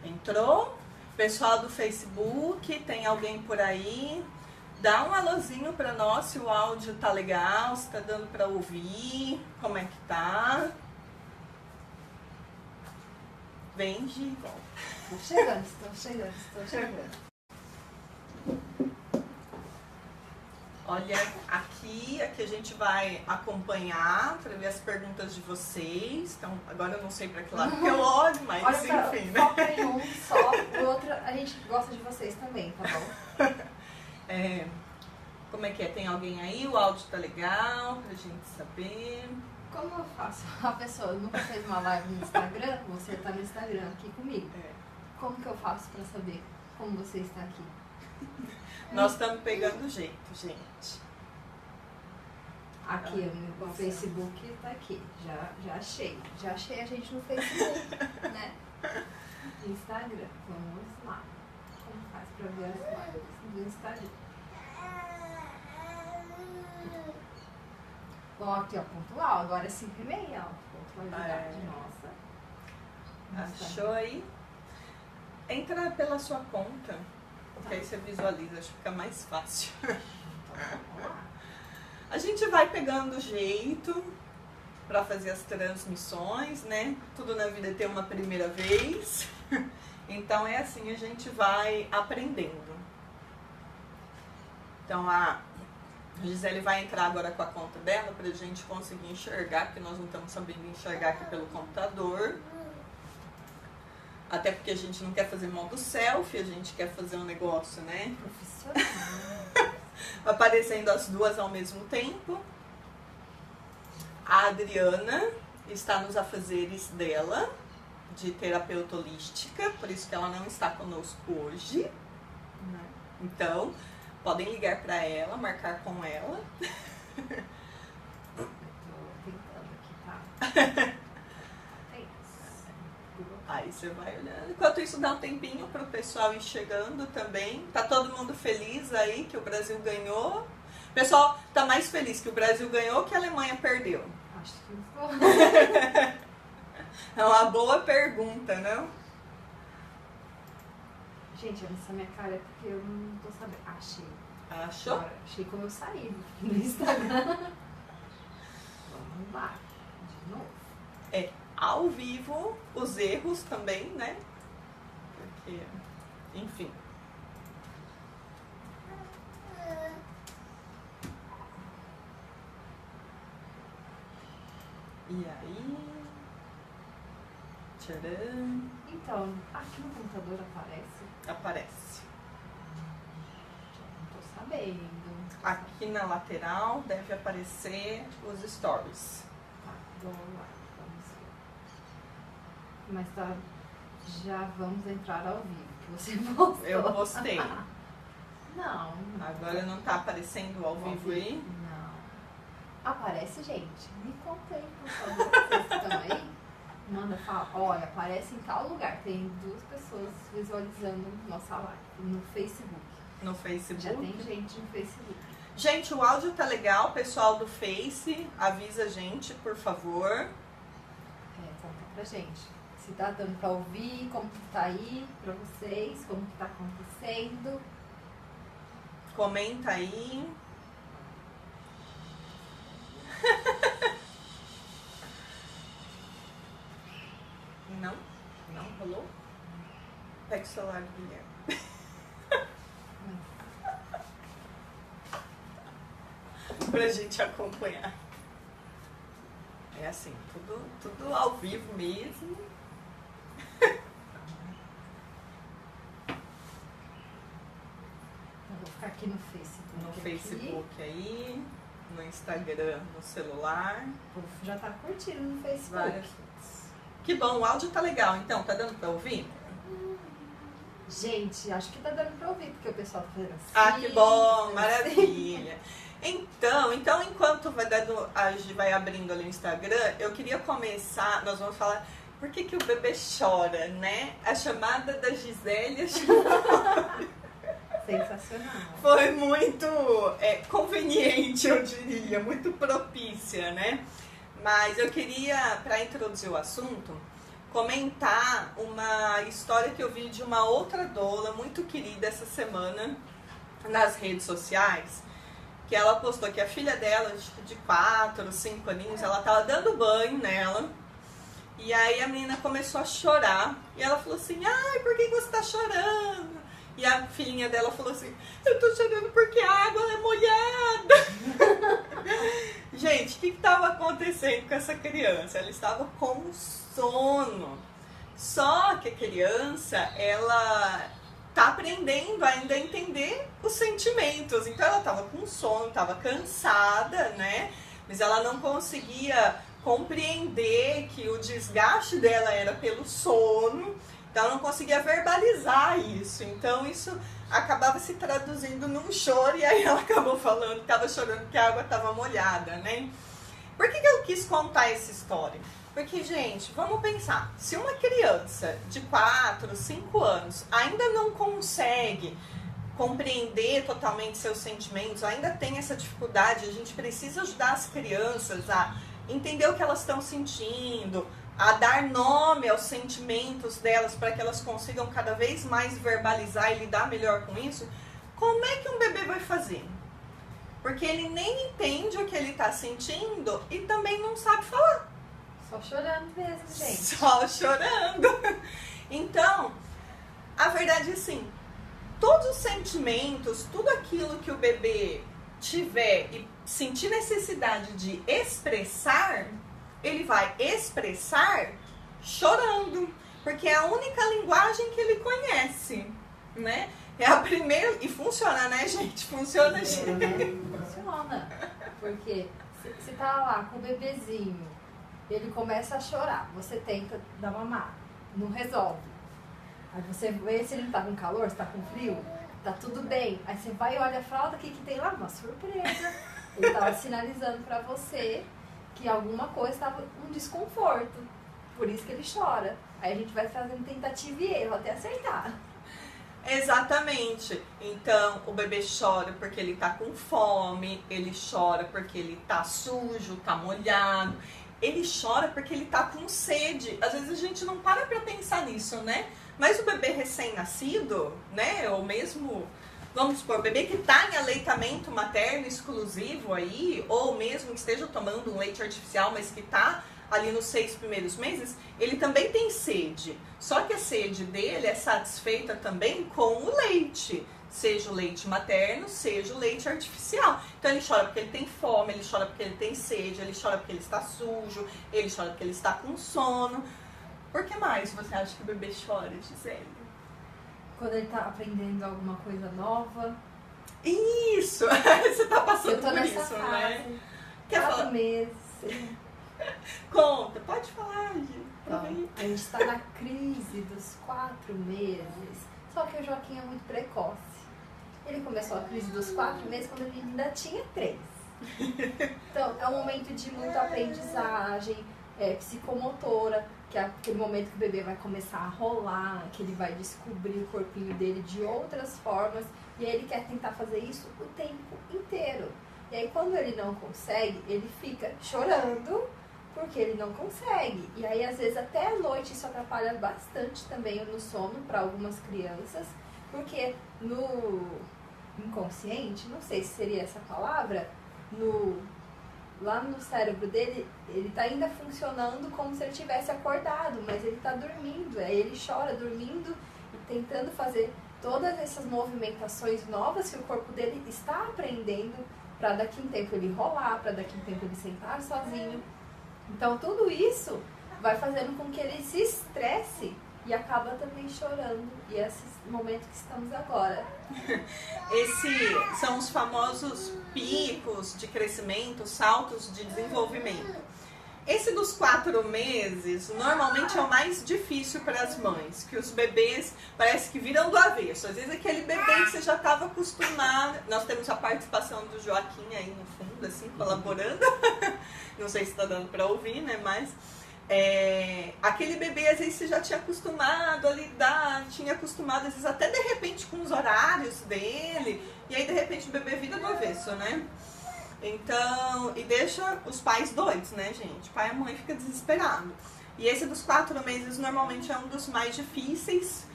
Entrou? Pessoal do Facebook, tem alguém por aí? Dá um alôzinho pra nós se o áudio tá legal, se tá dando pra ouvir, como é que tá? Vem de volta. Estou chegando. Olha, aqui a gente vai acompanhar para ver as perguntas de vocês. Então, agora eu não sei para que lado que eu olho, mas Olha, enfim, né? foca em um só, o outro a gente gosta de vocês também, tá bom? Como é que é? Tem alguém aí? O áudio tá legal pra gente saber. Como eu faço? A pessoa nunca fez uma live no Instagram, você tá no Instagram aqui comigo. Como que eu faço para saber como você está aqui? Nós estamos pegando jeito, gente. Aqui, o meu Facebook tá aqui. Já achei. Já achei a gente no Facebook, né? Instagram. Vamos lá. Como faz para ver as lives do Instagram? Bom, aqui, ó, pontual. Agora é 5h30, ó. Pontualidade nossa. Achou aí? Entra pela sua conta. Porque aí você visualiza, acho que fica mais fácil. A gente vai pegando jeito para fazer as transmissões, né? Tudo na vida tem uma primeira vez. Então é assim, a gente vai aprendendo. Então a Gisele vai entrar agora com a conta dela pra gente conseguir enxergar, porque nós não estamos sabendo enxergar aqui pelo computador. Até porque a gente não quer fazer modo selfie, a gente quer fazer um negócio, né? Profissional. Aparecendo as duas ao mesmo tempo. A Adriana está nos afazeres dela, de terapeuta holística, por isso que ela não está conosco hoje. Então, podem ligar para ela, marcar com ela. Eu tô tentando aqui, tá? Aí você vai olhando. Enquanto isso, dá um tempinho para o pessoal ir chegando também. Tá todo mundo feliz aí que o Brasil ganhou. O pessoal tá mais feliz que o Brasil ganhou que a Alemanha perdeu. Acho que não. É uma boa pergunta, não? Gente, essa minha cara é porque eu não tô sabendo. Achei. Achou? Agora, achei como eu saí do Instagram. Vamos lá. De novo. Ao vivo, os erros também, né? Porque, enfim. E aí? Tcharam. Então, aqui no computador aparece? Aparece. Não tô sabendo. Aqui na lateral deve aparecer os stories. Tá, vamos lá. Vamos ver. Mas tá, já vamos entrar ao vivo, que você postou. Eu postei. Não. Agora não tá aparecendo ao vivo aí? Não. Aparece, gente. Me conta aí, por favor. Vocês estão aí? Manda, fala. Olha, aparece em tal lugar. Tem 2 pessoas visualizando nossa live no Facebook. No Facebook? Já tem gente no Facebook. Gente, o áudio tá legal. Pessoal do Face, avisa a gente, por favor. Conta pra gente. Se tá dando pra ouvir, como que tá aí pra vocês, como que tá acontecendo. Comenta aí. Não? Não rolou? Pega o celular do Guilherme. Pra gente acompanhar. É assim, tudo ao vivo mesmo. Eu vou ficar aqui no Facebook. No Facebook aí, no Instagram, no celular. O povo já tá curtindo no Facebook. Várias coisas. Que bom, o áudio tá legal, então, tá dando pra ouvir? Gente, acho que tá dando pra ouvir, porque o pessoal tá fazendo assim. Ah, que bom, maravilha. Então, enquanto a gente vai abrindo ali o Instagram, eu queria começar, nós vamos falar por que o bebê chora, né? A chamada da Gisele Sensacional. foi muito conveniente, eu diria, muito propícia, né? Mas eu queria, para introduzir o assunto, comentar uma história que eu vi de uma outra doula muito querida essa semana nas redes sociais, que ela postou que a filha dela, acho que de 4, 5 aninhos, ela tava dando banho nela, e aí a menina começou a chorar, e ela falou assim, ai, por que você tá chorando? E a filhinha dela falou assim, eu tô chorando porque a água é molhada. Gente, o que estava acontecendo com essa criança? Ela estava com sono. Só que a criança, ela tá aprendendo ainda a entender os sentimentos. Então ela estava com sono, estava cansada, né? Mas ela não conseguia compreender que o desgaste dela era pelo sono. Então ela não conseguia verbalizar isso. Então isso acabava se traduzindo num choro, e aí ela acabou falando que estava chorando porque a água estava molhada, né? Por que eu quis contar essa história? Porque, gente, vamos pensar, se uma criança de 4, 5 anos ainda não consegue compreender totalmente seus sentimentos, ainda tem essa dificuldade, a gente precisa ajudar as crianças a entender o que elas estão sentindo, a dar nome aos sentimentos delas para que elas consigam cada vez mais verbalizar e lidar melhor com isso. Como é que um bebê vai fazer? Porque ele nem entende o que ele está sentindo e também não sabe falar. Só chorando mesmo, gente. Só chorando. Então, a verdade é assim, todos os sentimentos, tudo aquilo que o bebê tiver e sentir necessidade de expressar, ele vai expressar chorando, porque é a única linguagem que ele conhece, né? É a primeira, e funciona, né, gente? Funciona, gente. Funciona, porque você tá lá com o bebezinho, ele começa a chorar, você tenta dar mamar, não resolve. Aí você vê se ele não tá com calor, se tá com frio, tá tudo bem. Aí você vai e olha a fralda, o que tem lá? Uma surpresa. Ele tava sinalizando pra você que alguma coisa estava um desconforto, por isso que ele chora. Aí a gente vai fazendo tentativa e erro até acertar. Exatamente. Então, o bebê chora porque ele tá com fome, ele chora porque ele tá sujo, tá molhado, ele chora porque ele tá com sede. Às vezes a gente não para pra pensar nisso, né? Mas o bebê recém-nascido, né, ou mesmo, vamos supor, o bebê que está em aleitamento materno exclusivo aí, ou mesmo que esteja tomando um leite artificial, mas que está ali nos 6 primeiros meses, ele também tem sede. Só que a sede dele é satisfeita também com o leite, seja o leite materno, seja o leite artificial. Então ele chora porque ele tem fome, ele chora porque ele tem sede, ele chora porque ele está sujo, ele chora porque ele está com sono. Por que mais você acha que o bebê chora, Gisele? Quando ele tá aprendendo alguma coisa nova. Isso! Você tá passando eu tô por nessa isso, fase, né? Quer 4 falar? meses. Conta, pode falar, Gi. Então, a gente tá na crise dos 4 meses. Só que o Joaquim é muito precoce. Ele começou a crise dos 4 meses quando ele ainda tinha 3. Então, é um momento de muita aprendizagem, psicomotora, que é aquele momento que o bebê vai começar a rolar, que ele vai descobrir o corpinho dele de outras formas, e aí ele quer tentar fazer isso o tempo inteiro. E aí quando ele não consegue, ele fica chorando porque ele não consegue. E aí às vezes até à noite isso atrapalha bastante também no sono para algumas crianças, porque no inconsciente, não sei se seria essa palavra, lá no cérebro dele, ele tá ainda funcionando como se ele tivesse acordado, mas ele tá dormindo. Aí ele chora dormindo e tentando fazer todas essas movimentações novas que o corpo dele está aprendendo para daqui a um tempo ele rolar, para daqui a um tempo ele sentar sozinho. Então tudo isso vai fazendo com que ele se estresse e acaba também chorando. E esse momento que estamos agora. Esses são os famosos picos de crescimento, saltos de desenvolvimento. Esse dos 4 meses, normalmente é o mais difícil para as mães, que os bebês parece que viram do avesso. Às vezes aquele bebê que você já estava acostumado. Nós temos a participação do Joaquim aí no fundo, assim, colaborando. Não sei se está dando para ouvir, né, mas... aquele bebê, às vezes, você já tinha acostumado a lidar, tinha acostumado, às vezes, até de repente com os horários dele, e aí, de repente, o bebê vira do avesso, né? Então, e deixa os pais doidos, né, gente? O pai e a mãe ficam desesperados. E esse dos 4 meses normalmente é um dos mais difíceis.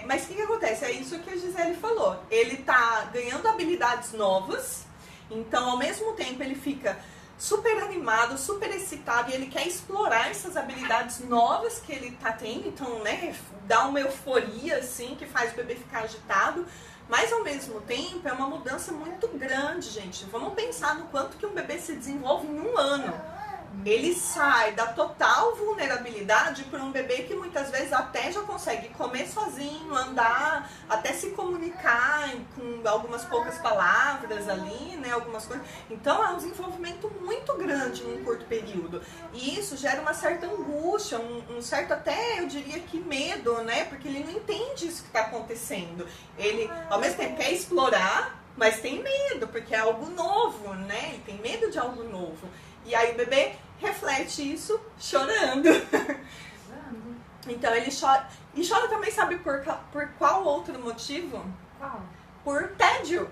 Mas o que acontece? É isso que a Gisele falou. Ele tá ganhando habilidades novas, então ao mesmo tempo ele fica super animado, super excitado e ele quer explorar essas habilidades novas que ele tá tendo. Então, né, dá uma euforia assim que faz o bebê ficar agitado. Mas ao mesmo tempo é uma mudança muito grande, gente. Vamos pensar no quanto que um bebê se desenvolve em 1 ano. Ele sai da total vulnerabilidade para um bebê que muitas vezes até já consegue comer sozinho, andar, até se comunicar com algumas poucas palavras ali, né, algumas coisas. Então é um desenvolvimento muito grande num curto período. E isso gera uma certa angústia, um certo até, eu diria que medo, né, porque ele não entende isso que está acontecendo. Ele, ao mesmo tempo, quer explorar, mas tem medo, porque é algo novo, né, ele tem medo de algo novo. E aí o bebê reflete isso chorando. Então ele chora. E chora também, sabe por qual outro motivo? Qual? Por tédio.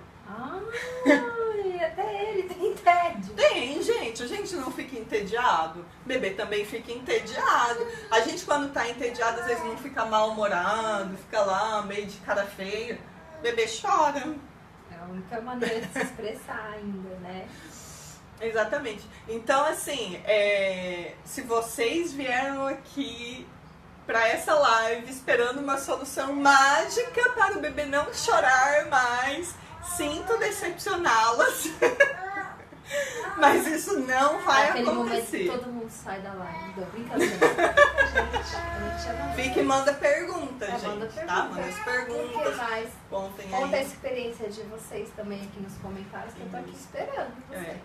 Até ele tem tédio. Tem, gente. A gente não fica entediado. O bebê também fica entediado. A gente, quando tá entediado, às vezes não fica mal-humorado, fica lá meio de cara feia. O bebê chora. É a única maneira de se expressar ainda, né? Exatamente. Então, assim, se vocês vieram aqui para essa live esperando uma solução mágica para o bebê não chorar mais, sinto decepcioná-las. Mas isso não vai Aquele acontecer. momento que todo mundo sai da live. Tô brincando. Fique e manda perguntas, gente. Manda tá? Manda as perguntas. O que mais? Contem Conta a aí. experiência de vocês também aqui nos comentários, que eu tô aqui esperando vocês.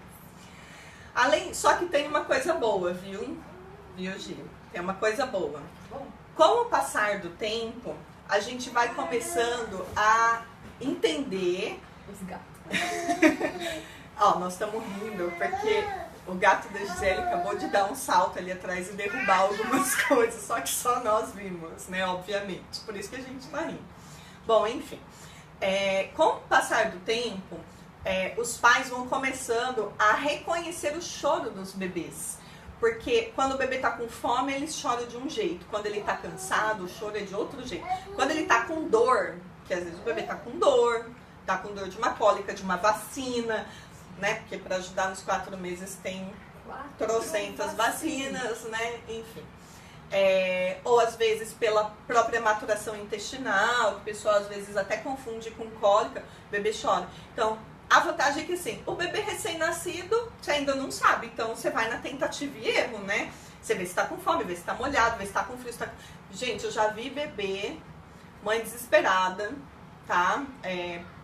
Só que tem uma coisa boa, viu? Viu, Gil? Tem uma coisa boa. Bom. Com o passar do tempo, a gente vai começando a entender... Os gatos. Ó, nós estamos rindo porque o gato da Gisele acabou de dar um salto ali atrás e derrubar algumas coisas, só que só nós vimos, né, obviamente. Por isso que a gente tá rindo. Bom, enfim. Com o passar do tempo, os pais vão começando a reconhecer o choro dos bebês. Porque quando o bebê tá com fome, ele chora de um jeito. Quando ele tá cansado, o choro é de outro jeito. Quando ele tá com dor, que às vezes o bebê tá com dor de uma cólica, de uma vacina, né? Porque para ajudar nos 4 meses tem trocentas vacinas, né? Enfim. Ou às vezes pela própria maturação intestinal, que o pessoal às vezes até confunde com cólica, o bebê chora. Então, a vantagem é que assim, o bebê recém-nascido, você ainda não sabe, então você vai na tentativa e erro, né? Você vê se tá com fome, vê se tá molhado, vê se tá com frio, se tá... Gente, eu já vi bebê, mãe desesperada, tá?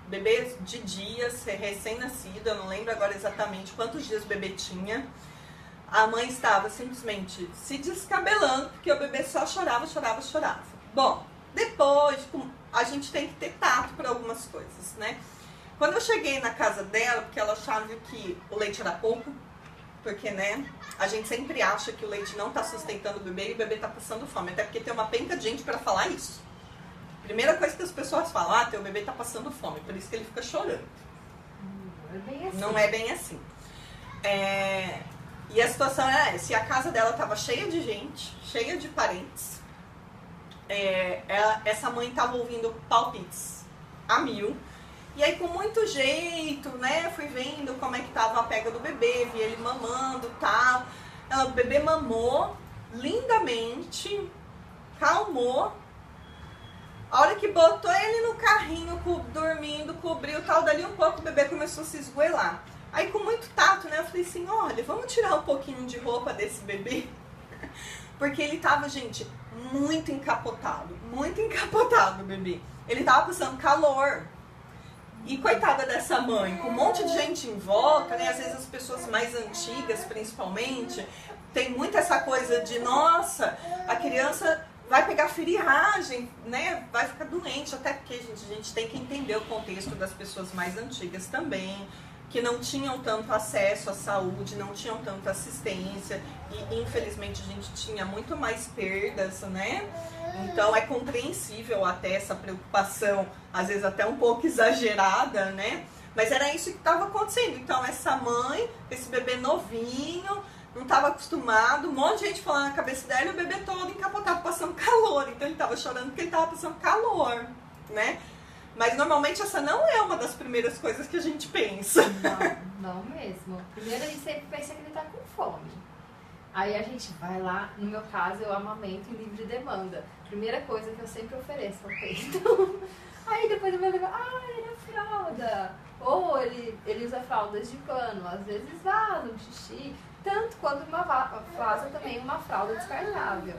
Bebê de dias, recém-nascido, eu não lembro agora exatamente quantos dias o bebê tinha. A mãe estava simplesmente se descabelando, porque o bebê só chorava, chorava, chorava. Bom, depois a gente tem que ter tato para algumas coisas, né? Quando eu cheguei na casa dela, porque ela achava que o leite era pouco, porque, né, a gente sempre acha que o leite não está sustentando o bebê e o bebê está passando fome, até porque tem uma penca de gente para falar isso. Primeira coisa que as pessoas falam, teu bebê está passando fome, por isso que ele fica chorando. Não é bem assim. Não é bem assim. E a situação era essa, a casa dela estava cheia de gente, cheia de parentes. Essa mãe estava ouvindo palpites a 1000. E aí com muito jeito, né, fui vendo como é que tava a pega do bebê, vi ele mamando e tal. O bebê mamou lindamente, calmou. A hora que botou ele no carrinho, dormindo, cobriu tal, dali um pouco o bebê começou a se esgoelar. Aí com muito tato, né, eu falei assim, olha, vamos tirar um pouquinho de roupa desse bebê. Porque ele tava, gente, muito encapotado o bebê. Ele tava passando calor. E coitada dessa mãe, com um monte de gente em volta, né? Às vezes as pessoas mais antigas, principalmente, tem muito essa coisa de, nossa, a criança vai pegar friagem, né? Vai ficar doente, até porque a gente tem que entender o contexto das pessoas mais antigas também, que não tinham tanto acesso à saúde, não tinham tanta assistência e infelizmente a gente tinha muito mais perdas, né? Então é compreensível até essa preocupação, às vezes até um pouco exagerada, né? Mas era isso que estava acontecendo. Então essa mãe, esse bebê novinho, não estava acostumado, um monte de gente falando na cabeça dela e o bebê todo encapotado, passando calor. Então ele estava chorando porque ele estava passando calor, né? Mas normalmente essa não é uma das primeiras coisas que a gente pensa. Não mesmo. Primeiro a gente sempre pensa que ele tá com fome. Aí a gente vai lá, no meu caso eu amamento em livre demanda. Primeira coisa que eu sempre ofereço ao peito. Aí depois eu vou levar, ele é fralda. Ou ele usa fraldas de pano, às vezes vaza um xixi. Tanto quanto vaza também uma fralda descartável.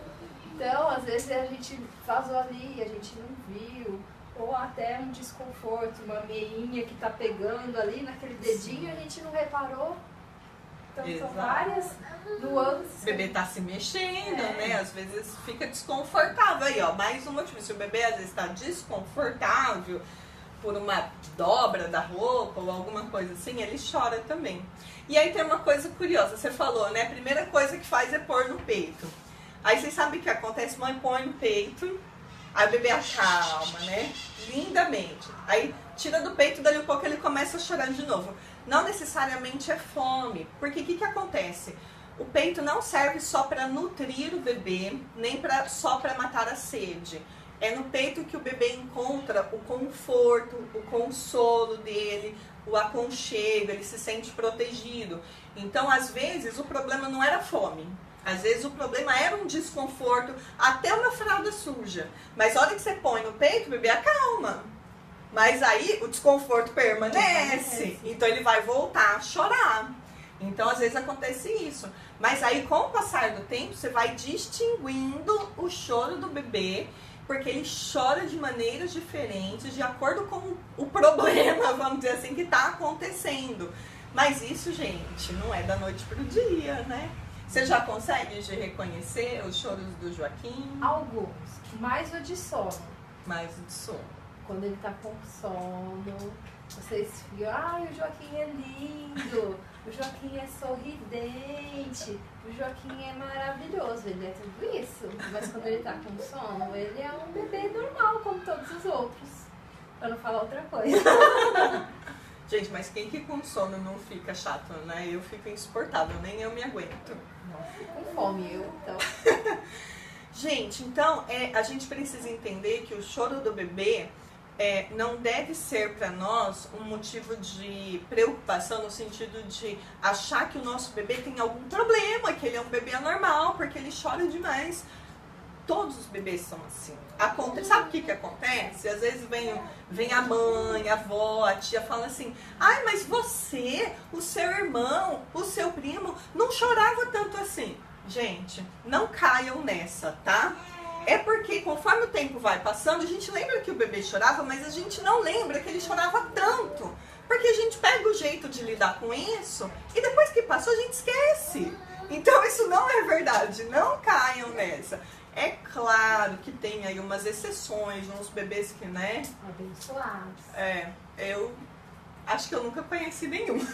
Então, às vezes a gente vazou ali, a gente não viu. Ou até um desconforto, uma meinha que tá pegando ali naquele dedinho, a gente não reparou. Então são várias nuances. O bebê tá se mexendo, né? Às vezes fica desconfortável. Aí, ó, mais um motivo. Se o bebê às vezes está desconfortável por uma dobra da roupa ou alguma coisa assim, ele chora também. E aí tem uma coisa curiosa, você falou, né? A primeira coisa que faz é pôr no peito. Aí vocês sabem o que acontece? Mãe põe no peito, aí o bebê acalma, né? Lindamente. Aí tira do peito, dali um pouco ele começa a chorar de novo. Não necessariamente é fome, porque o que acontece? O peito não serve só para nutrir o bebê, nem só para matar a sede. É no peito que o bebê encontra o conforto, o consolo dele, o aconchego, ele se sente protegido. Então, às vezes, o problema não era fome. Às vezes o problema era um desconforto, até uma fralda suja. Mas a hora que você põe no peito, o bebê acalma. Mas aí o desconforto permanece. Então ele vai voltar a chorar. Então às vezes acontece isso. Mas aí com o passar do tempo, você vai distinguindo o choro do bebê, porque ele chora de maneiras diferentes, de acordo com o problema, vamos dizer assim, que está acontecendo. Mas isso, gente, não é da noite pro dia, né? Você já consegue reconhecer os choros do Joaquim? Alguns, mais o de sono. Mais o de sono. Quando ele tá com sono, vocês ficam, ai, o Joaquim é lindo, o Joaquim é sorridente, o Joaquim é maravilhoso, ele é tudo isso. Mas quando ele tá com sono, ele é um bebê normal, como todos os outros. Pra não falar outra coisa. Gente, mas quem que com sono não fica chato, né? Eu fico insuportável, nem eu me aguento. Não, fico com fome, eu, então. Gente, então, a gente precisa entender que o choro do bebê não deve ser para nós um motivo de preocupação, no sentido de achar que o nosso bebê tem algum problema, que ele é um bebê anormal, porque ele chora demais. Todos os bebês são assim. Sabe o que acontece? Às vezes vem a mãe, a avó, a tia, fala assim, ai, mas você, o seu irmão, o seu primo, não chorava tanto assim. Gente, não caiam nessa, tá? É porque conforme o tempo vai passando, a gente lembra que o bebê chorava, mas a gente não lembra que ele chorava tanto. Porque a gente pega o jeito de lidar com isso e depois que passou a gente esquece. Então isso não é verdade, não caiam nessa. É claro que tem aí umas exceções, uns bebês que, né? Abençoados. Eu acho que eu nunca conheci nenhum.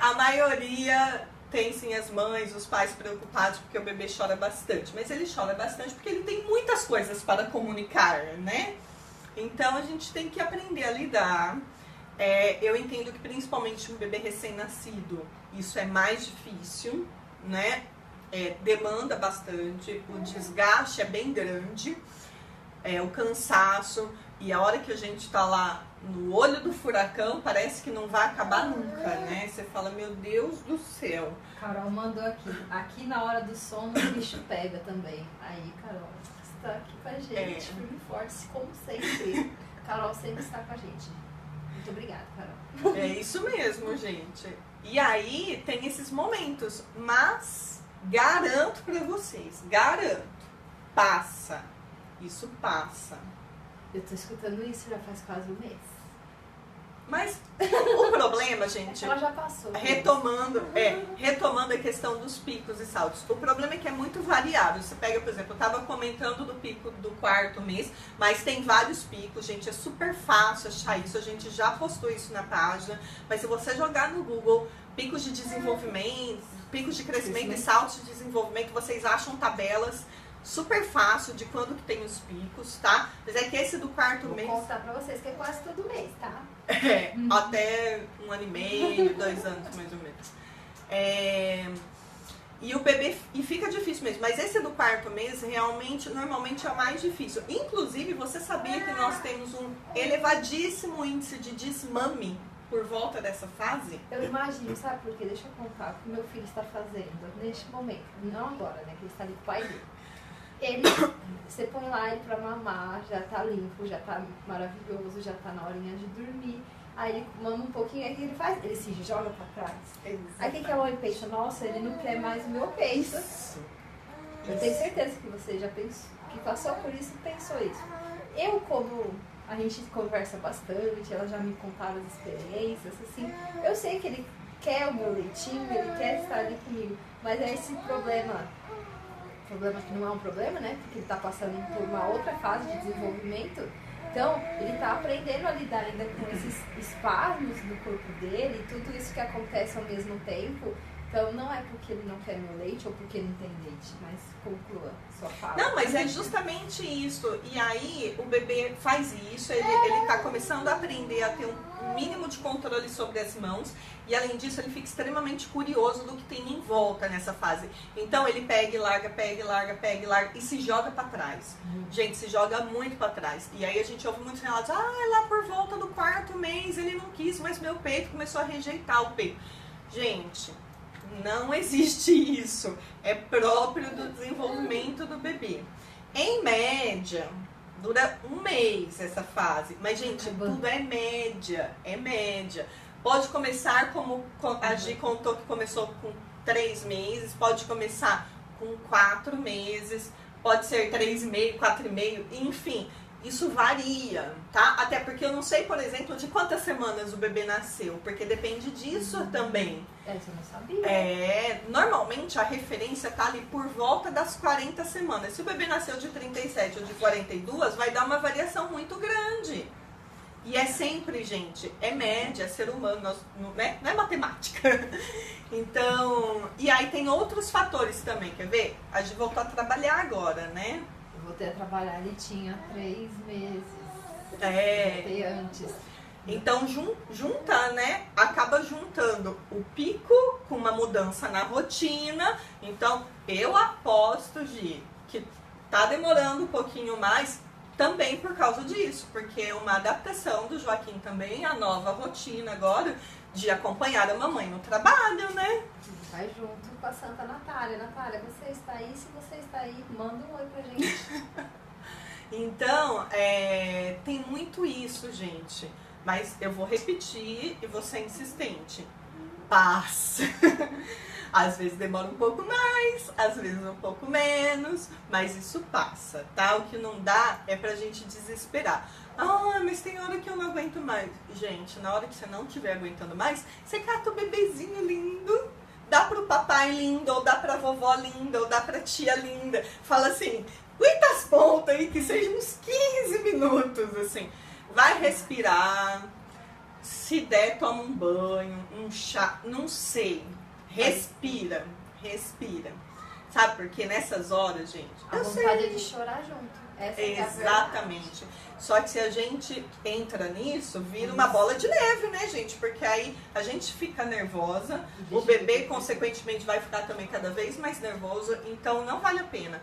A maioria tem sim as mães, os pais preocupados porque o bebê chora bastante. Mas ele chora bastante porque ele tem muitas coisas para comunicar, né? Então a gente tem que aprender a lidar. Eu entendo que principalmente um bebê recém-nascido, isso é mais difícil, né? Demanda bastante, o desgaste é bem grande, o cansaço, e a hora que a gente tá lá no olho do furacão, parece que não vai acabar nunca, né? Você fala, meu Deus do céu. Carol mandou aqui na hora do sono o bicho pega também. Aí, Carol, você tá aqui com a gente, firme e forte, como sempre. Carol sempre está com a gente. Muito obrigada, Carol. É isso mesmo, gente. E aí tem esses momentos, mas garanto pra vocês, passa. Isso passa. Eu tô escutando isso já faz quase um mês. Mas o problema, gente, ela já passou. Retomando a questão dos picos e saltos. O problema é que é muito variável. Você pega, por exemplo, eu tava comentando do pico do 4º mês, mas tem vários picos, gente, é super fácil achar isso, a gente já postou isso na página, mas se você jogar no Google picos de desenvolvimento, picos de crescimento e saltos de desenvolvimento, vocês acham tabelas super fácil de quando que tem os picos, tá? Mas é que esse do 4º mês... Vou contar pra vocês que é quase todo mês, tá? Até 1 ano e meio, 2 anos mais ou menos. E o bebê, e fica difícil mesmo, mas esse do quarto mês realmente, normalmente é o mais difícil. Inclusive, você sabia que nós temos um elevadíssimo índice de desmame por volta dessa fase? Eu imagino, sabe por quê? Deixa eu contar o que meu filho está fazendo neste momento. Não agora, né? Que ele está ali com o pai dele. Você põe lá ele pra mamar, já tá limpo, já tá maravilhoso, já tá na horinha de dormir. Aí ele mama um pouquinho, aí o que ele faz? Ele se joga pra trás. Aí o que a mãe pensa? Nossa, ele não quer mais o meu peito. Eu tenho certeza que você já pensou, que passou por isso e pensou isso. Eu, como a gente conversa bastante, ela já me contaram as experiências, assim, eu sei que ele quer o meu leitinho, ele quer estar ali comigo, mas é esse problema que não é um problema, né? Porque ele tá passando por uma outra fase de desenvolvimento. Então, ele está aprendendo a lidar ainda com esses espasmos do corpo dele, tudo isso que acontece ao mesmo tempo. Então, não é porque ele não quer meu leite ou porque não tem leite, mas conclua sua fala. Não, mas é justamente isso. E aí, o bebê faz isso, ele está começando a aprender a ter um mínimo de controle sobre as mãos. E além disso, ele fica extremamente curioso do que tem em volta nessa fase. Então, ele pega e larga, pega e larga, pega e larga e se joga para trás. Gente, se joga muito para trás. E aí, a gente ouve muitos relatos. Lá por volta do quarto mês, ele não quis mais meu peito, começou a rejeitar o peito. Gente, não existe isso. É próprio do desenvolvimento do bebê. Em média, dura um mês essa fase. Mas, gente, tudo é média. É média. Pode começar como a Gi contou que começou com 3 meses. Pode começar com 4 meses. Pode ser 3,5, 4,5. Enfim, isso varia, tá? Até porque eu não sei, por exemplo, de quantas semanas o bebê nasceu. Porque depende disso também. Você não sabia? Normalmente a referência tá ali por volta das 40 semanas. Se o bebê nasceu de 37 ou de 42, vai dar uma variação muito grande. E é sempre, gente, é média, é ser humano, não é matemática. Então, e aí tem outros fatores também, quer ver? A gente voltou a trabalhar agora, né? Eu voltei a trabalhar, ele tinha 3 meses. Voltei antes. Então, junta, né? Acaba juntando o pico com uma mudança na rotina. Então, eu aposto, Gi, que tá demorando um pouquinho mais também por causa disso. Porque é uma adaptação do Joaquim também, a nova rotina agora de acompanhar a mamãe no trabalho, né? Vai junto com a Santa Natália. Natália, você está aí? Se você está aí, manda um oi pra gente. Então, tem muito isso, gente. Mas eu vou repetir e vou ser insistente. Passa. Às vezes demora um pouco mais, às vezes um pouco menos, mas isso passa, tá? O que não dá é pra gente desesperar. Mas tem hora que eu não aguento mais. Gente, na hora que você não estiver aguentando mais, você cata o bebezinho lindo, dá pro papai lindo, ou dá pra vovó linda, ou dá pra tia linda. Fala assim, aguenta as pontas aí, que sejam uns 15 minutos, assim. Vai respirar, se der, toma um banho, um chá, não sei. Respira. Sabe, porque nessas horas, gente... A vontade é de chorar junto. Essa exatamente. Só que se a gente entra nisso, vira uma bola de neve, né, gente? Porque aí a gente fica nervosa, o bebê, consequentemente, vai ficar também cada vez mais nervoso, então não vale a pena.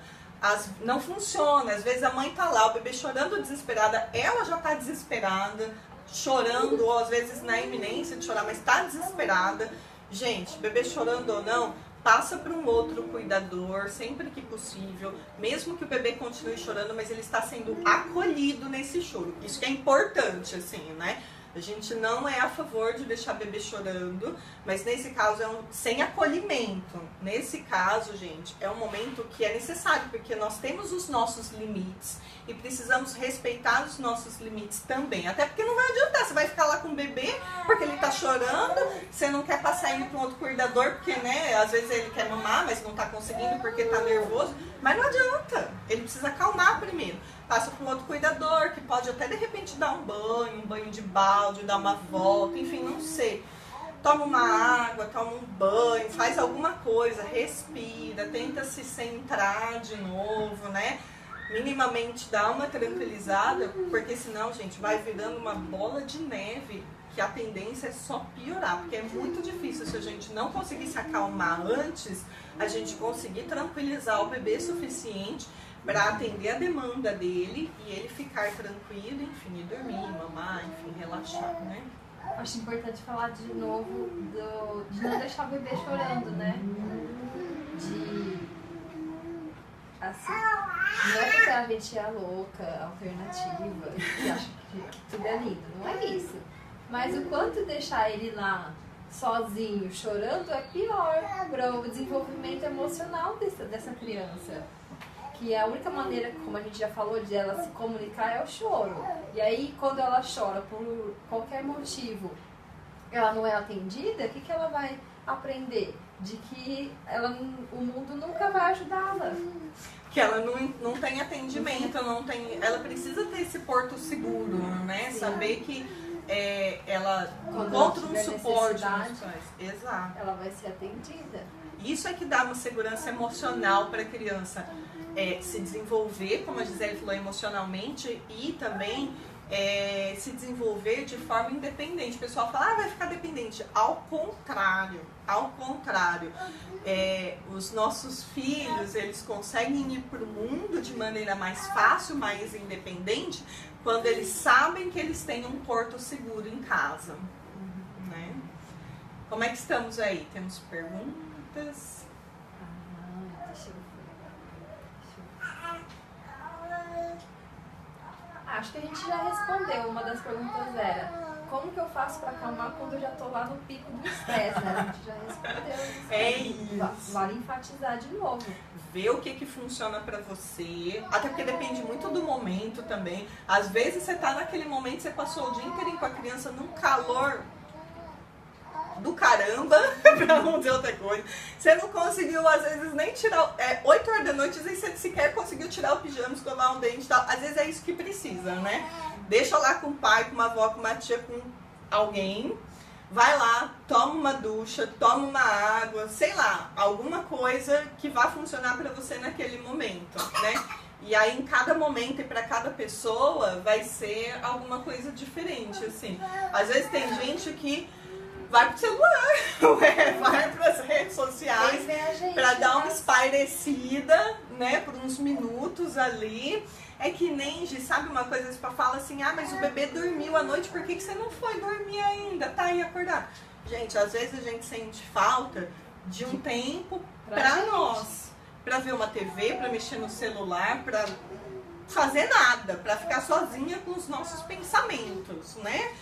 Não funciona. Às vezes a mãe tá lá, o bebê chorando desesperada, ela já tá desesperada, chorando, ou às vezes na iminência de chorar, mas tá desesperada. Gente, bebê chorando ou não, passa para um outro cuidador sempre que possível, mesmo que o bebê continue chorando, mas ele está sendo acolhido nesse choro. Isso que é importante, assim, né? A gente não é a favor de deixar bebê chorando, mas nesse caso é sem acolhimento. Nesse caso, gente, é um momento que é necessário, porque nós temos os nossos limites e precisamos respeitar os nossos limites também. Até porque não vai adiantar, você vai ficar lá com o bebê porque ele tá chorando, você não quer passar ele para um outro cuidador, porque, né, às vezes ele quer mamar, mas não tá conseguindo porque tá nervoso. Mas não adianta, ele precisa acalmar primeiro. Passa para um outro cuidador, que pode até de repente dar um banho de balde, dar uma volta, enfim, não sei. Toma uma água, toma um banho, faz alguma coisa, respira, tenta se centrar de novo, né? minimamente dar uma tranquilizada, porque senão, gente, vai virando uma bola de neve, que a tendência é só piorar, porque é muito difícil se a gente não conseguir se acalmar antes, a gente conseguir tranquilizar o bebê suficiente para atender a demanda dele e ele ficar tranquilo, enfim, e dormir, mamar, enfim, relaxar, né? Acho importante falar de novo de não deixar o bebê chorando, né? Assim, não é porque a gente é a louca, alternativa, que acha que tudo é lindo, não é isso. Mas o quanto deixar ele lá sozinho, chorando, é pior para o desenvolvimento emocional dessa criança. Que a única maneira, como a gente já falou, de ela se comunicar é o choro. E aí, quando ela chora por qualquer motivo, ela não é atendida, o que ela vai aprender? De que o mundo nunca vai ajudá-la. Que ela não tem atendimento, ela precisa ter esse porto seguro, né? Sim. Saber que ela encontra um suporte. Exato. Ela vai ser atendida. Isso é que dá uma segurança emocional para a criança se desenvolver, como a Gisele falou, emocionalmente, e também se desenvolver de forma independente. O pessoal fala, vai ficar dependente. Ao contrário. Os nossos filhos, eles conseguem ir para o mundo de maneira mais fácil, mais independente, quando eles sabem que eles têm um porto seguro em casa. Né? Como é que estamos aí? Temos perguntas? Deixa eu acho que a gente já respondeu. Uma das perguntas era: como que eu faço para acalmar quando eu já tô lá no pico do estresse, né? A gente já respondeu. Isso. Vale enfatizar de novo. Ver o que funciona pra você, até porque depende muito do momento também. Às vezes você tá naquele momento, você passou o dia inteiro com a criança num calor do caramba, pra não dizer outra coisa. Você não conseguiu, às vezes, nem tirar... 8 horas da noite, às vezes você sequer conseguiu tirar o pijama, escovar um dente e tal. Às vezes é isso que precisa, né? Deixa lá com o pai, com uma avó, com uma tia, com alguém. Vai lá, toma uma ducha, toma uma água, sei lá, alguma coisa que vá funcionar pra você naquele momento, né? E aí, em cada momento e para cada pessoa, vai ser alguma coisa diferente, assim. Às vezes tem gente que vai pro celular, vai pras redes sociais para dar uma espairecida, né, por uns minutos ali. É que nem, sabe uma coisa, você fala assim, mas o bebê dormiu à noite, por que você não foi dormir ainda? Tá aí acordar. Gente, às vezes a gente sente falta de um tempo pra nós. Pra ver uma TV, pra mexer no celular, pra fazer nada, pra ficar sozinha com os nossos pensamentos, né?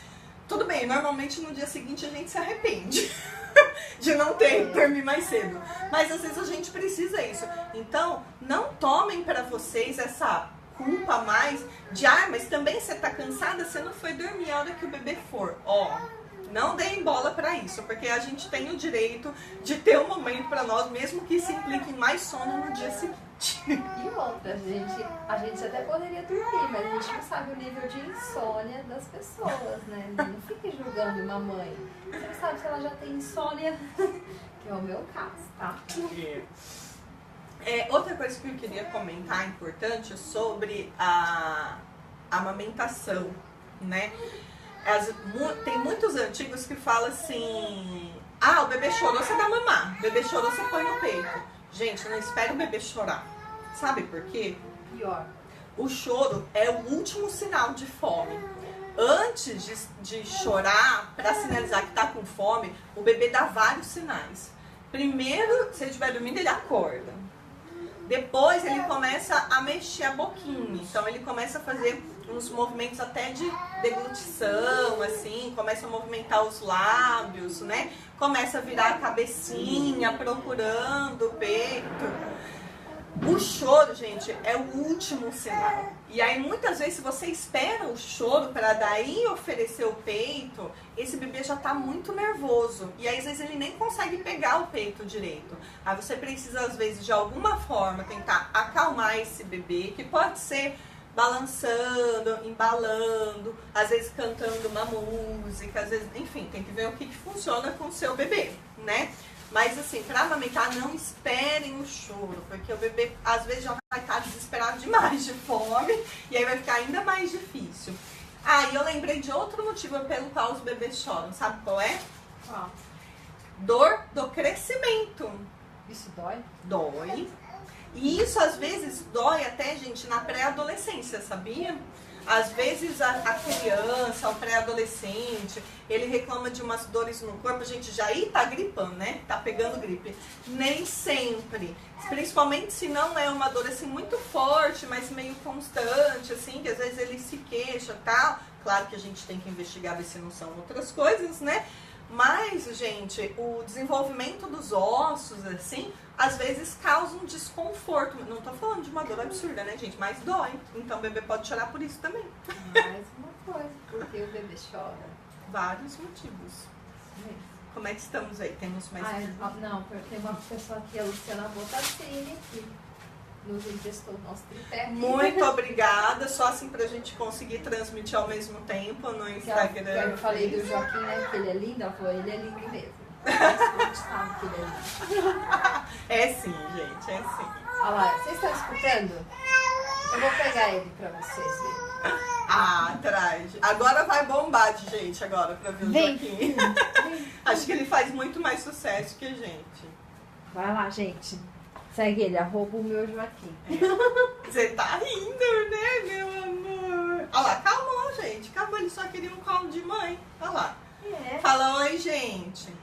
Tudo bem, normalmente no dia seguinte a gente se arrepende de não ter dormir mais cedo. Mas às vezes a gente precisa isso. Então, não tomem pra vocês essa culpa mais de, mas também você tá cansada, você não foi dormir a hora que o bebê for. Não deem bola pra isso, porque a gente tem o direito de ter um momento pra nós, mesmo que isso implique em mais sono no dia seguinte. E outra, a gente até poderia dormir, mas a gente não sabe o nível de insônia das pessoas, né? Não fique julgando uma mãe. Você não sabe se ela já tem insônia, que é o meu caso, tá? Outra coisa que eu queria comentar importante sobre a amamentação, né? Tem muitos antigos que falam assim, o bebê chorou, você dá mamar, o bebê chorou, você põe no peito. Gente, não espere o bebê chorar. Sabe por quê? Pior. O choro é o último sinal de fome. Antes de chorar, para sinalizar que tá com fome, o bebê dá vários sinais. Primeiro, se ele estiver dormindo, ele acorda. Depois ele começa a mexer a boquinha, então ele começa a fazer uns movimentos até de deglutição, assim, começa a movimentar os lábios, né? Começa a virar a cabecinha, procurando o peito. O choro, gente, é o último sinal. E aí, muitas vezes, se você espera o choro para daí oferecer o peito, esse bebê já tá muito nervoso. E aí, às vezes, ele nem consegue pegar o peito direito. Aí você precisa, às vezes, de alguma forma, tentar acalmar esse bebê, que pode ser balançando, embalando, às vezes cantando uma música, às vezes, enfim, tem que ver o que funciona com o seu bebê, né? Mas assim, para amamentar, não esperem o choro, porque o bebê às vezes já vai estar desesperado demais. mais de fome e aí vai ficar ainda mais difícil. Ah, e eu lembrei de outro motivo pelo qual os bebês choram, sabe qual é? Qual? Dor do crescimento. Isso dói? Dói. E isso às vezes dói até, gente, na pré-adolescência, sabia? Às vezes a criança, o pré-adolescente, ele reclama de umas dores no corpo, a gente já tá gripando, né? Tá pegando gripe. Nem sempre. Principalmente se não é uma dor assim muito forte, mas meio constante, assim, que às vezes ele se queixa e tal. Claro que a gente tem que investigar ver se não são outras coisas, né? Mas, gente, o desenvolvimento dos ossos, assim, às vezes causa um desconforto. Não tô falando de uma dor absurda, né, gente? Mas dói. Então o bebê pode chorar por isso também. Mais uma coisa, porque o bebê chora. Vários motivos. Como é que estamos aí? Temos mais... Não, porque tem uma pessoa aqui, a Luciana Botassini, que nos emprestou o nosso tripé. Muito obrigada. Só assim pra gente conseguir transmitir ao mesmo tempo no Instagram. Eu falei do Joaquim, né, que ele é lindo. Ela falou, ele é lindo mesmo. A gente sabe que ele é lindo. É sim, gente, é sim. Olha lá, vocês estão escutando? Eu vou pegar ele pra vocês verem. Ah, traz. Agora vai bombar de gente agora pra ver o Joaquim. Acho que ele faz muito mais sucesso que a gente. Vai lá, gente. Segue ele, @o meu Joaquim. Você tá rindo, né, meu amor? Olha lá, calmou, gente. Acabou, ele só queria um colo de mãe. Olha lá. É. Fala, oi, gente.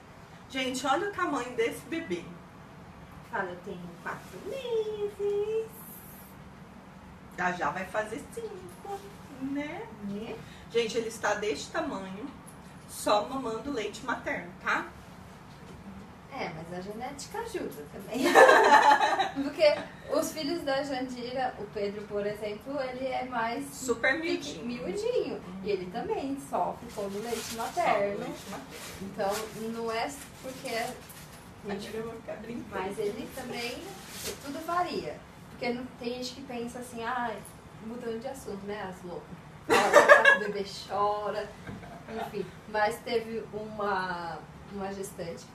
Gente, olha o tamanho desse bebê. Fala, eu tenho 4 meses. Já vai fazer 5, né? Né? Gente, ele está deste tamanho, só mamando leite materno, tá? É, mas a genética ajuda também. Porque os filhos da Jandira, o Pedro, por exemplo, ele é mais super miudinho. miudinho. E ele também sofre com o leite materno. Leite materno. Então, não é porque... A gente vai ficar brincando. Mas ele também, tudo varia. Porque não, tem gente que pensa assim, mudando de assunto, né, as loucas. O bebê chora, enfim. Mas teve uma gestante,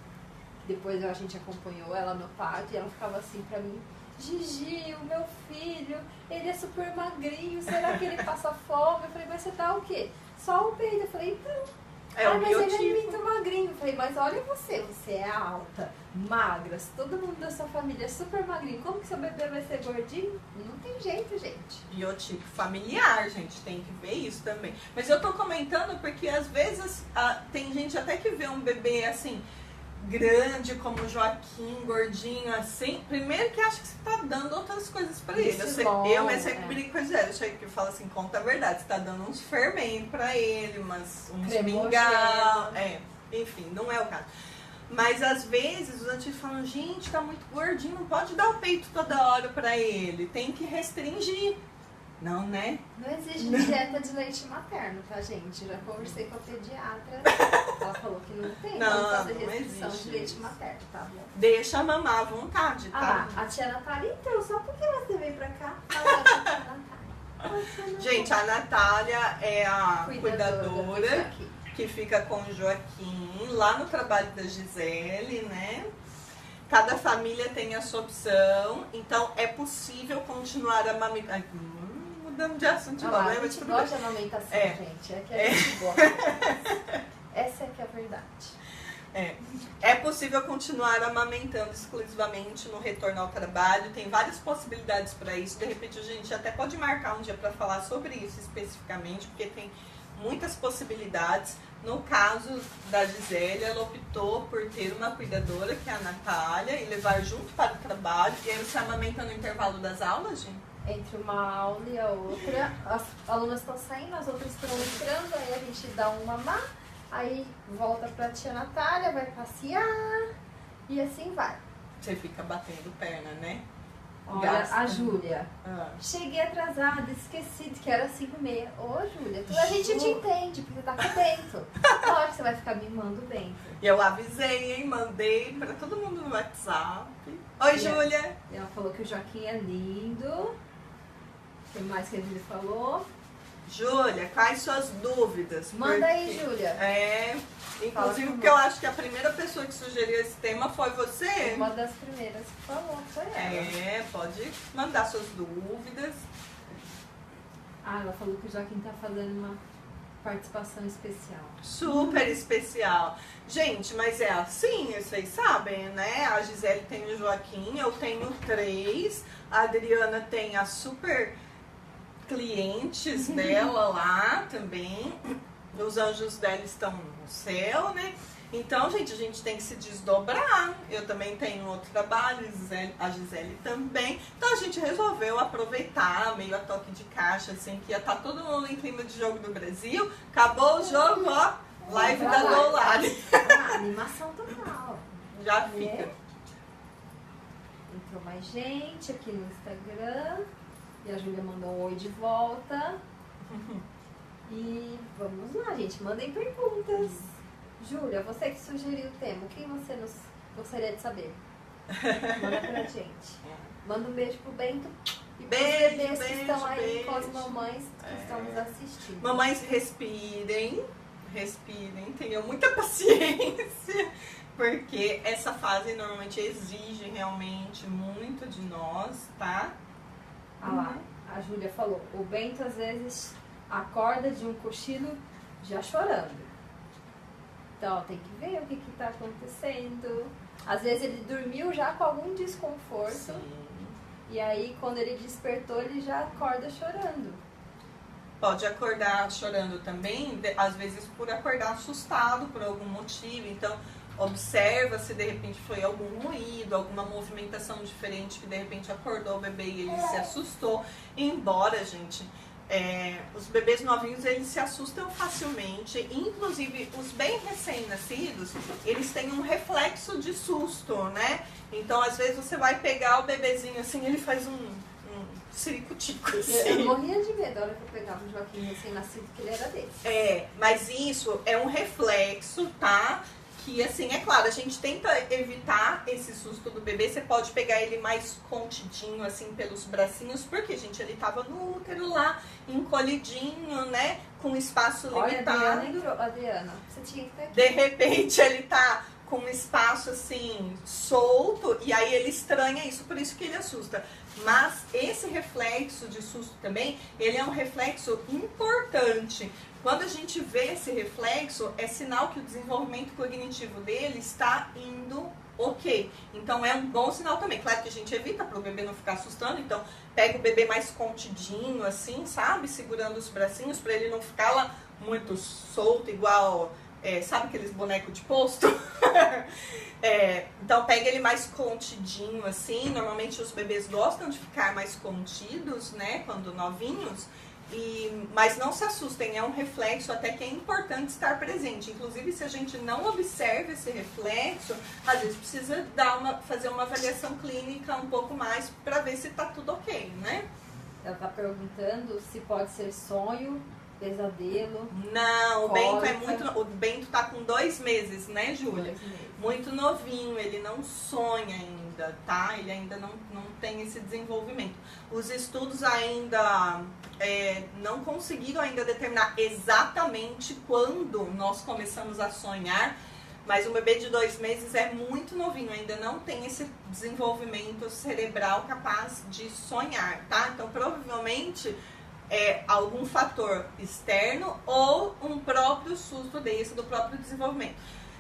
depois a gente acompanhou ela no parto, e ela ficava assim pra mim, Gigi, o meu filho, ele é super magrinho, será que ele passa fome? Eu falei, mas você tá o quê? Só o peito. Eu falei, então... mas ele é muito magrinho. Eu falei, mas olha você é alta, magra, se todo mundo da sua família é super magrinho, como que seu bebê vai ser gordinho? Não tem jeito, gente. Biotipo familiar, gente, tem que ver isso também. Mas eu tô comentando porque às vezes tem gente até que vê um bebê assim, grande como o Joaquim, gordinho assim, primeiro que acha que você tá dando outras coisas pra ele. Eu mesmo sempre brinco com ele, eu chego que falo assim, conta a verdade, você tá dando uns fermentos pra ele, uns mingau, enfim, não é o caso. Mas às vezes os antigos falam, gente, tá muito gordinho, não pode dar o peito toda hora pra ele, tem que restringir. Não, né? Não existe dieta de leite materno, tá, gente? Já conversei com a pediatra, ela falou que não tem como fazer restrição de leite materno, tá bom? Deixa mamar à vontade, tá? A tia Natália, então, só porque você veio pra cá, fala pra tia Natália. Gente, a Natália é a cuidadora que fica com o Joaquim lá no trabalho da Gisele, né? Cada família tem a sua opção, então é possível continuar a amamentar. Mudando de assunto de novo, a gente gosta de amamentação, gente. É que a gente gosta. Essa é que é a verdade. É possível continuar amamentando exclusivamente no retorno ao trabalho. Tem várias possibilidades para isso. De repente a gente até pode marcar um dia para falar sobre isso especificamente, porque tem muitas possibilidades. No caso da Gisele, ela optou por ter uma cuidadora, que é a Natália, e levar junto para o trabalho. E aí você amamenta no intervalo das aulas, gente? Entre uma aula e a outra, as alunas estão saindo, as outras estão entrando, aí a gente dá um mamar, aí volta pra tia Natália, vai passear e assim vai. Você fica batendo perna, né? Olha, Gasta. a Júlia. Cheguei atrasada, esqueci que era 5h30. Ô, Júlia, a gente te entende, porque tá com o Bento. Claro que você vai ficar mimando o Bento. E eu avisei, hein? Mandei pra todo mundo no WhatsApp. Oi, Júlia! Ela falou que o Joaquim é lindo. O que mais que a Júlia falou? Júlia, quais suas dúvidas? Manda aí, Júlia. Inclusive porque eu acho que a primeira pessoa que sugeriu esse tema foi você. Uma das primeiras que falou, foi ela. Pode mandar suas dúvidas. Ah, ela falou que o Joaquim tá fazendo uma participação especial. Super especial. Gente, mas é assim, vocês sabem, né? A Gisele tem o Joaquim, eu tenho 3. A Adriana tem as super clientes dela lá também. Os anjos dela estão no céu, né? Então, gente, a gente tem que se desdobrar. Eu também tenho outro trabalho, a Gisele também. Então a gente resolveu aproveitar, meio a toque de caixa, assim, que ia estar todo mundo em clima de jogo do Brasil. Acabou o jogo, ó, live da Dolari. Ah, animação total. Já fica. Entrou mais gente aqui no Instagram. E a Júlia mandou um oi de volta. E vamos lá, gente. Mandem perguntas. Júlia, você que sugeriu o tema, quem você nos gostaria de saber? Manda pra gente. Manda um beijo pro Bento e pros bebês que estão aí com as mamães que estão nos assistindo. Mamães, respirem, tenham muita paciência, porque essa fase normalmente exige realmente muito de nós, tá? Ah lá, a Júlia falou, o Bento às vezes acorda de um cochilo já chorando. Então, tem que ver o que está acontecendo. Às vezes ele dormiu já com algum desconforto. Sim. E aí, quando ele despertou, ele já acorda chorando. Pode acordar chorando também, às vezes por acordar assustado por algum motivo. Então, observa se de repente foi algum ruído, alguma movimentação diferente que de repente acordou o bebê e ele se assustou. Embora, gente... os bebês novinhos, eles se assustam facilmente, inclusive os bem recém-nascidos, eles têm um reflexo de susto, né? Então, às vezes, você vai pegar o bebezinho assim, ele faz um ciricutico, assim. Eu morria de medo na hora que eu pegava o Joaquim recém-nascido, que ele era desse. Mas isso é um reflexo, tá? Que, assim, é claro, a gente tenta evitar esse susto do bebê. Você pode pegar ele mais contidinho, assim, pelos bracinhos, porque, gente, ele tava no útero lá, encolhidinho, né? Com espaço limitado. Olha, Adriana, você tinha que estar aqui. De repente, ele tá com um espaço, assim, solto, e aí ele estranha isso, por isso que ele assusta. Mas esse reflexo de susto também, ele é um reflexo importante. Quando a gente vê esse reflexo, é sinal que o desenvolvimento cognitivo dele está indo ok. Então é um bom sinal também. Claro que a gente evita para o bebê não ficar assustando, então pega o bebê mais contidinho, assim, sabe? Segurando os bracinhos para ele não ficar lá muito solto, igual, sabe aqueles bonecos de posto? Então pega ele mais contidinho, assim. Normalmente os bebês gostam de ficar mais contidos, né? Quando novinhos. Mas não se assustem, é um reflexo até que é importante estar presente. Inclusive, se a gente não observa esse reflexo, às vezes precisa fazer uma avaliação clínica um pouco mais para ver se está tudo ok, né? Ela está perguntando se pode ser sonho, pesadelo. Não, o Bento tá com 2 meses, né, Júlia? 2 meses. Muito novinho, ele não sonha ainda, tá? Ele ainda não tem esse desenvolvimento. Os estudos ainda não conseguiram ainda determinar exatamente quando nós começamos a sonhar, mas um bebê de 2 meses é muito novinho, ainda não tem esse desenvolvimento cerebral capaz de sonhar, tá? Então, provavelmente algum fator externo ou um próprio susto desse, do próprio desenvolvimento.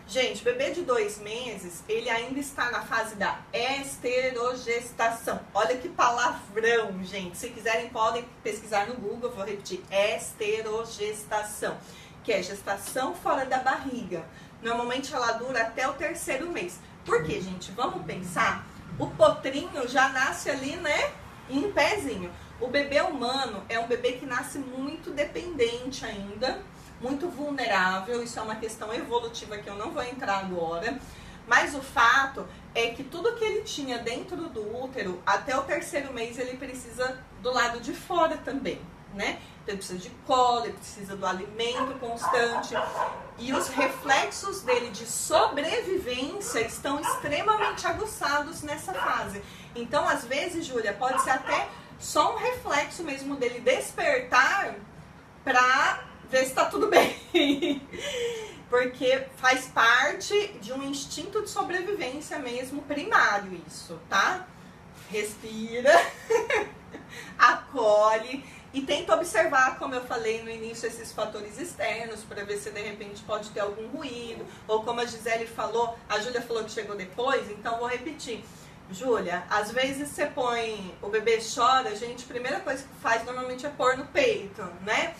Gente, bebê de 2 meses, ele ainda está na fase da esterogestação. Olha que palavrão, gente. Se quiserem, podem pesquisar no Google, vou repetir. Esterogestação, que é gestação fora da barriga. Normalmente ela dura até o 3º mês. Por quê, gente? Vamos pensar. O potrinho já nasce ali, né, em pezinho. O bebê humano é um bebê que nasce muito dependente ainda, muito vulnerável. Isso é uma questão evolutiva que eu não vou entrar agora. Mas o fato é que tudo que ele tinha dentro do útero, até o 3º mês, ele precisa do lado de fora também, né? Então ele precisa de colo, ele precisa do alimento constante. E os reflexos dele de sobrevivência estão extremamente aguçados nessa fase. Então, às vezes, Júlia, pode ser até só um reflexo mesmo dele despertar pra ver se tá tudo bem. Porque faz parte de um instinto de sobrevivência mesmo primário isso, tá? Respira. acolhe e tenta observar, como eu falei no início, esses fatores externos para ver se de repente pode ter algum ruído, ou como a Gisele falou, a Júlia falou que chegou depois, então vou repetir. Júlia, às vezes você põe, o bebê chora, a gente, a primeira coisa que faz normalmente é pôr no peito, né?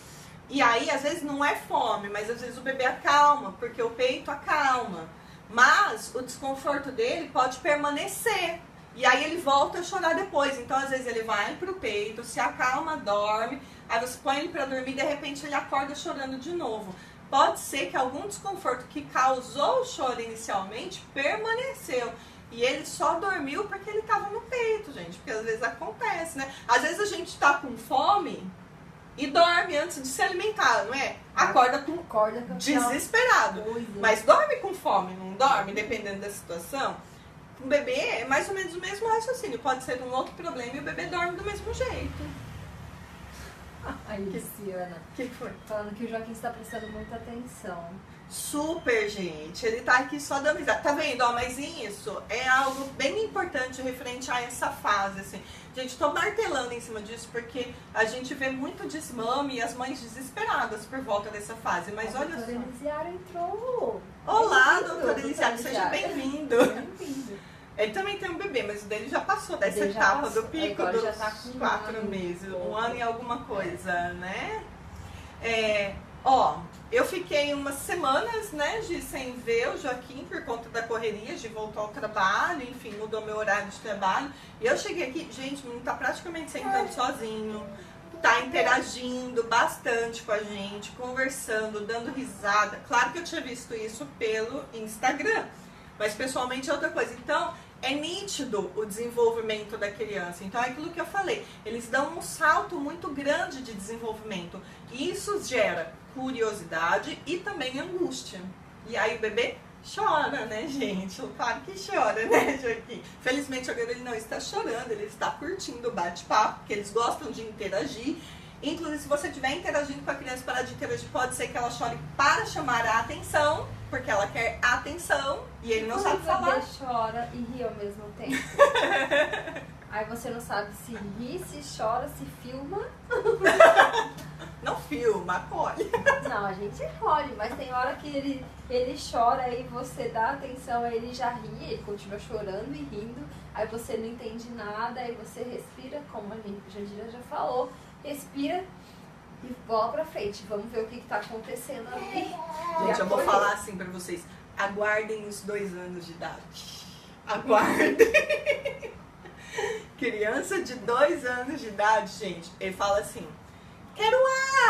E aí, às vezes não é fome, mas às vezes o bebê acalma, porque o peito acalma. Mas o desconforto dele pode permanecer. E aí ele volta a chorar depois. Então, às vezes ele vai pro peito, se acalma, dorme. Aí você põe ele pra dormir e de repente ele acorda chorando de novo. Pode ser que algum desconforto que causou o choro inicialmente permaneceu. E ele só dormiu porque ele tava no peito, gente. Porque às vezes acontece, né? Às vezes a gente tá com fome e dorme antes de se alimentar, não é? Acorda desesperado. Mas dorme com fome, não dorme? Dependendo da situação. Um bebê é mais ou menos o mesmo raciocínio. Pode ser um outro problema e o bebê dorme do mesmo jeito. Aí, Luciana. O que foi? Falando que o Joaquim está prestando muita atenção. Super, gente. Ele tá aqui só dando risada. Tá vendo? Ó, mas isso é algo bem importante referente a essa fase, assim. Gente, tô martelando em cima disso porque a gente vê muito desmame e as mães desesperadas por volta dessa fase. Mas olha só. A doutora Elisiara entrou. Olá, doutora Elisiara. Seja bem-vindo. Bem-vindo. Ele também tem um bebê, mas o dele já passou dessa etapa do pico dos já tá com 4 meses. Um ano e alguma coisa, né? Ó, eu fiquei umas semanas, né, sem ver o Joaquim por conta da correria de voltar ao trabalho, enfim, mudou meu horário de trabalho. E eu cheguei aqui, gente, o menino tá praticamente sentando sozinho, tá interagindo bastante com a gente, conversando, dando risada. Claro que eu tinha visto isso pelo Instagram, mas pessoalmente é outra coisa. Então, é nítido o desenvolvimento da criança. Então, é aquilo que eu falei, eles dão um salto muito grande de desenvolvimento. E isso gera curiosidade e também angústia. E aí o bebê chora, né, gente? Claro que chora, né, Joaquim? Felizmente agora ele não está chorando, ele está curtindo o bate-papo, porque eles gostam de interagir. Inclusive, se você estiver interagindo com a criança para de interagir, pode ser que ela chore para chamar a atenção, porque ela quer atenção e ele não sabe falar. O bebê chora e ri ao mesmo tempo. Aí você não sabe se ri, se chora, se filma. Não filma, acolhe. Não, a gente acolhe, mas tem hora que ele chora e você dá atenção, aí ele já ri, ele continua chorando e rindo, aí você não entende nada, aí você respira, como a Jandira já falou, respira e bola pra frente. Vamos ver o que tá acontecendo ali. Gente, eu vou falar assim pra vocês, aguardem os 2 anos de idade. Aguardem. Criança de 2 anos de idade, gente, ele fala assim, quero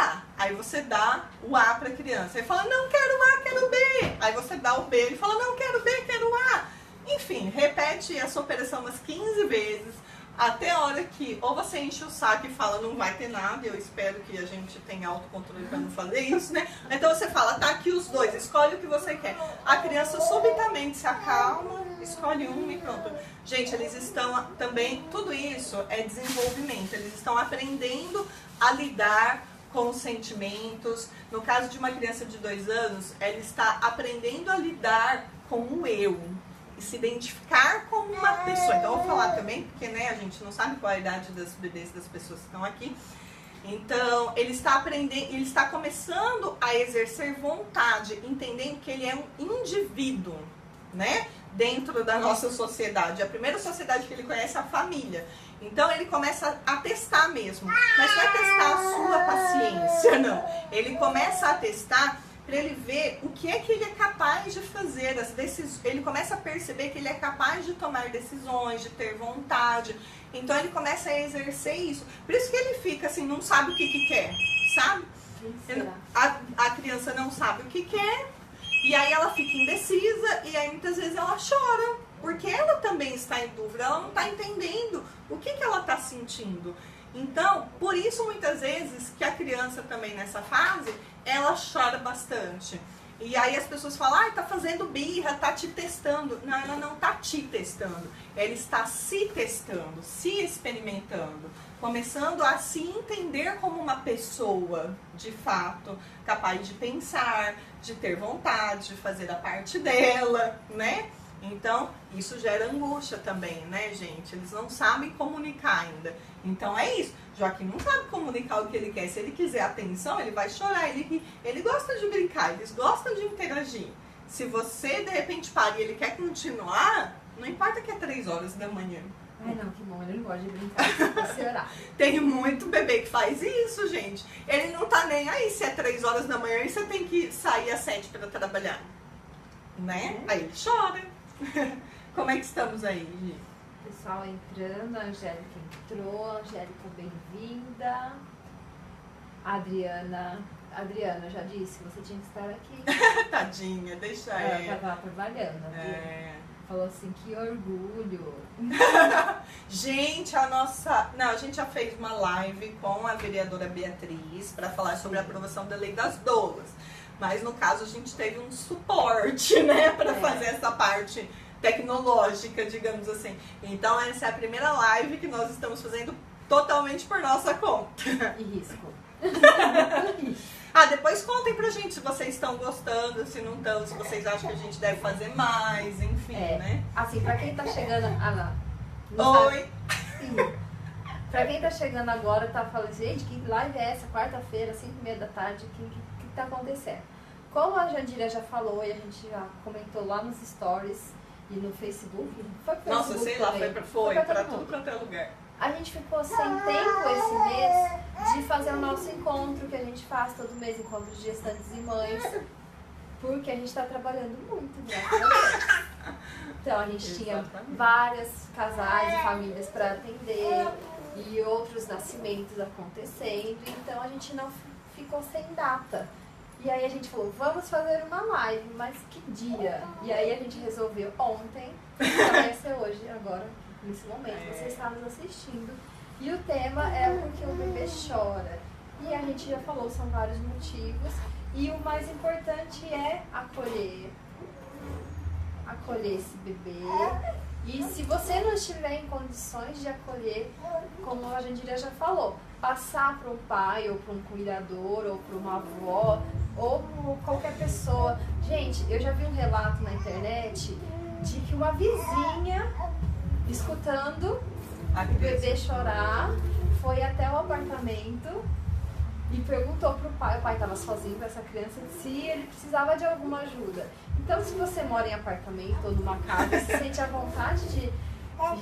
A! Aí você dá o A pra criança. Ele fala, não quero A, quero B! Aí você dá o B, ele fala, não quero B, quero A! Enfim, repete essa operação umas 15 vezes, até a hora que ou você enche o saco e fala, não vai ter nada, eu espero que a gente tenha autocontrole para não fazer isso, né? Então você fala, tá aqui os 2, escolhe o que você quer. A criança subitamente se acalma, escolhe um e pronto. Gente, eles estão também, tudo isso é desenvolvimento, eles estão aprendendo a lidar com os sentimentos. No caso de uma criança de 2 anos, ela está aprendendo a lidar com o eu. Se identificar como uma pessoa. Então eu vou falar também, porque né, a gente não sabe qual a idade das bebês das pessoas que estão aqui. Então ele está aprendendo, ele está começando a exercer vontade, entendendo que ele é um indivíduo, né? Dentro da nossa sociedade. A primeira sociedade que ele conhece é a família. Então ele começa a testar mesmo. Mas não é testar a sua paciência, não. Ele começa a testar para ele ver o que é que ele é capaz de fazer, as decisões. Ele começa a perceber que ele é capaz de tomar decisões, de ter vontade. Então ele começa a exercer isso. Por isso que ele fica assim, não sabe o que quer, sabe? A criança não sabe o que quer, e aí ela fica indecisa, e aí muitas vezes ela chora, porque ela também está em dúvida, ela não está entendendo o que ela está sentindo. Então, por isso muitas vezes que a criança também nessa fase, ela chora bastante. E aí as pessoas falam, tá fazendo birra, tá te testando. Não, ela não tá te testando. Ela está se testando, se experimentando. Começando a se entender como uma pessoa, de fato, capaz de pensar, de ter vontade, de fazer a parte dela, né? Então, isso gera angústia também, né, gente? Eles não sabem comunicar ainda. Então, é isso. Joaquim não sabe comunicar o que ele quer. Se ele quiser atenção, ele vai chorar. Ele gosta de brincar, eles gostam de interagir. Se você, de repente, para e ele quer continuar, não importa que é 3 horas da manhã. Ai, não, que bom. Ele não gosta de brincar nesse horário. Tem muito bebê que faz isso, gente. Ele não tá nem aí se é 3 horas da manhã e você tem que sair às 7 para trabalhar. Né? Aí ele chora. Como é que estamos aí, Gi? Pessoal entrando, a Angélica entrou, Angélica bem-vinda. Adriana já disse que você tinha que estar aqui. Tadinha, deixa ela. ela. Tava trabalhando, falou assim, que orgulho. Gente, a gente já fez uma live com a vereadora Beatriz para falar sobre a aprovação da lei das doulas. Mas no caso a gente teve um suporte, né, para fazer essa parte tecnológica, digamos assim. Então essa é a primeira live que nós estamos fazendo totalmente por nossa conta. E risco. Depois contem pra gente se vocês estão gostando, se não estão, se vocês acham que a gente deve fazer mais, enfim, né? Assim, pra quem tá chegando... Oi! Sim. Pra quem tá chegando agora, tá falando, gente, que live é essa? Quarta-feira, 5h30 da tarde, o que tá acontecendo? Como a Jandira já falou e a gente já comentou lá nos stories e no Facebook, foi pro Nossa, Facebook sei lá, também. foi pra tudo quanto é lugar. A gente ficou sem tempo esse mês de fazer o nosso encontro que a gente faz todo mês, encontro de gestantes e mães, porque a gente tá trabalhando muito, graças a Deus. Então a gente tinha vários casais e famílias para atender e outros nascimentos acontecendo, então a gente não ficou sem data. E aí a gente falou, vamos fazer uma live, mas que dia? E aí a gente resolveu ontem, então vai ser hoje, agora, nesse momento, você está nos assistindo. E o tema é porque o bebê chora. E a gente já falou, são vários motivos. E o mais importante é acolher esse bebê. E se você não estiver em condições de acolher, como a Jandira já falou, passar para um pai, ou para um cuidador, ou para uma avó, ou por qualquer pessoa. Gente, eu já vi um relato na internet de que uma vizinha, escutando o bebê chorar, foi até o apartamento e perguntou pro pai, o pai estava sozinho com essa criança, se ele precisava de alguma ajuda. Então, se você mora em apartamento ou numa casa, se sente à vontade de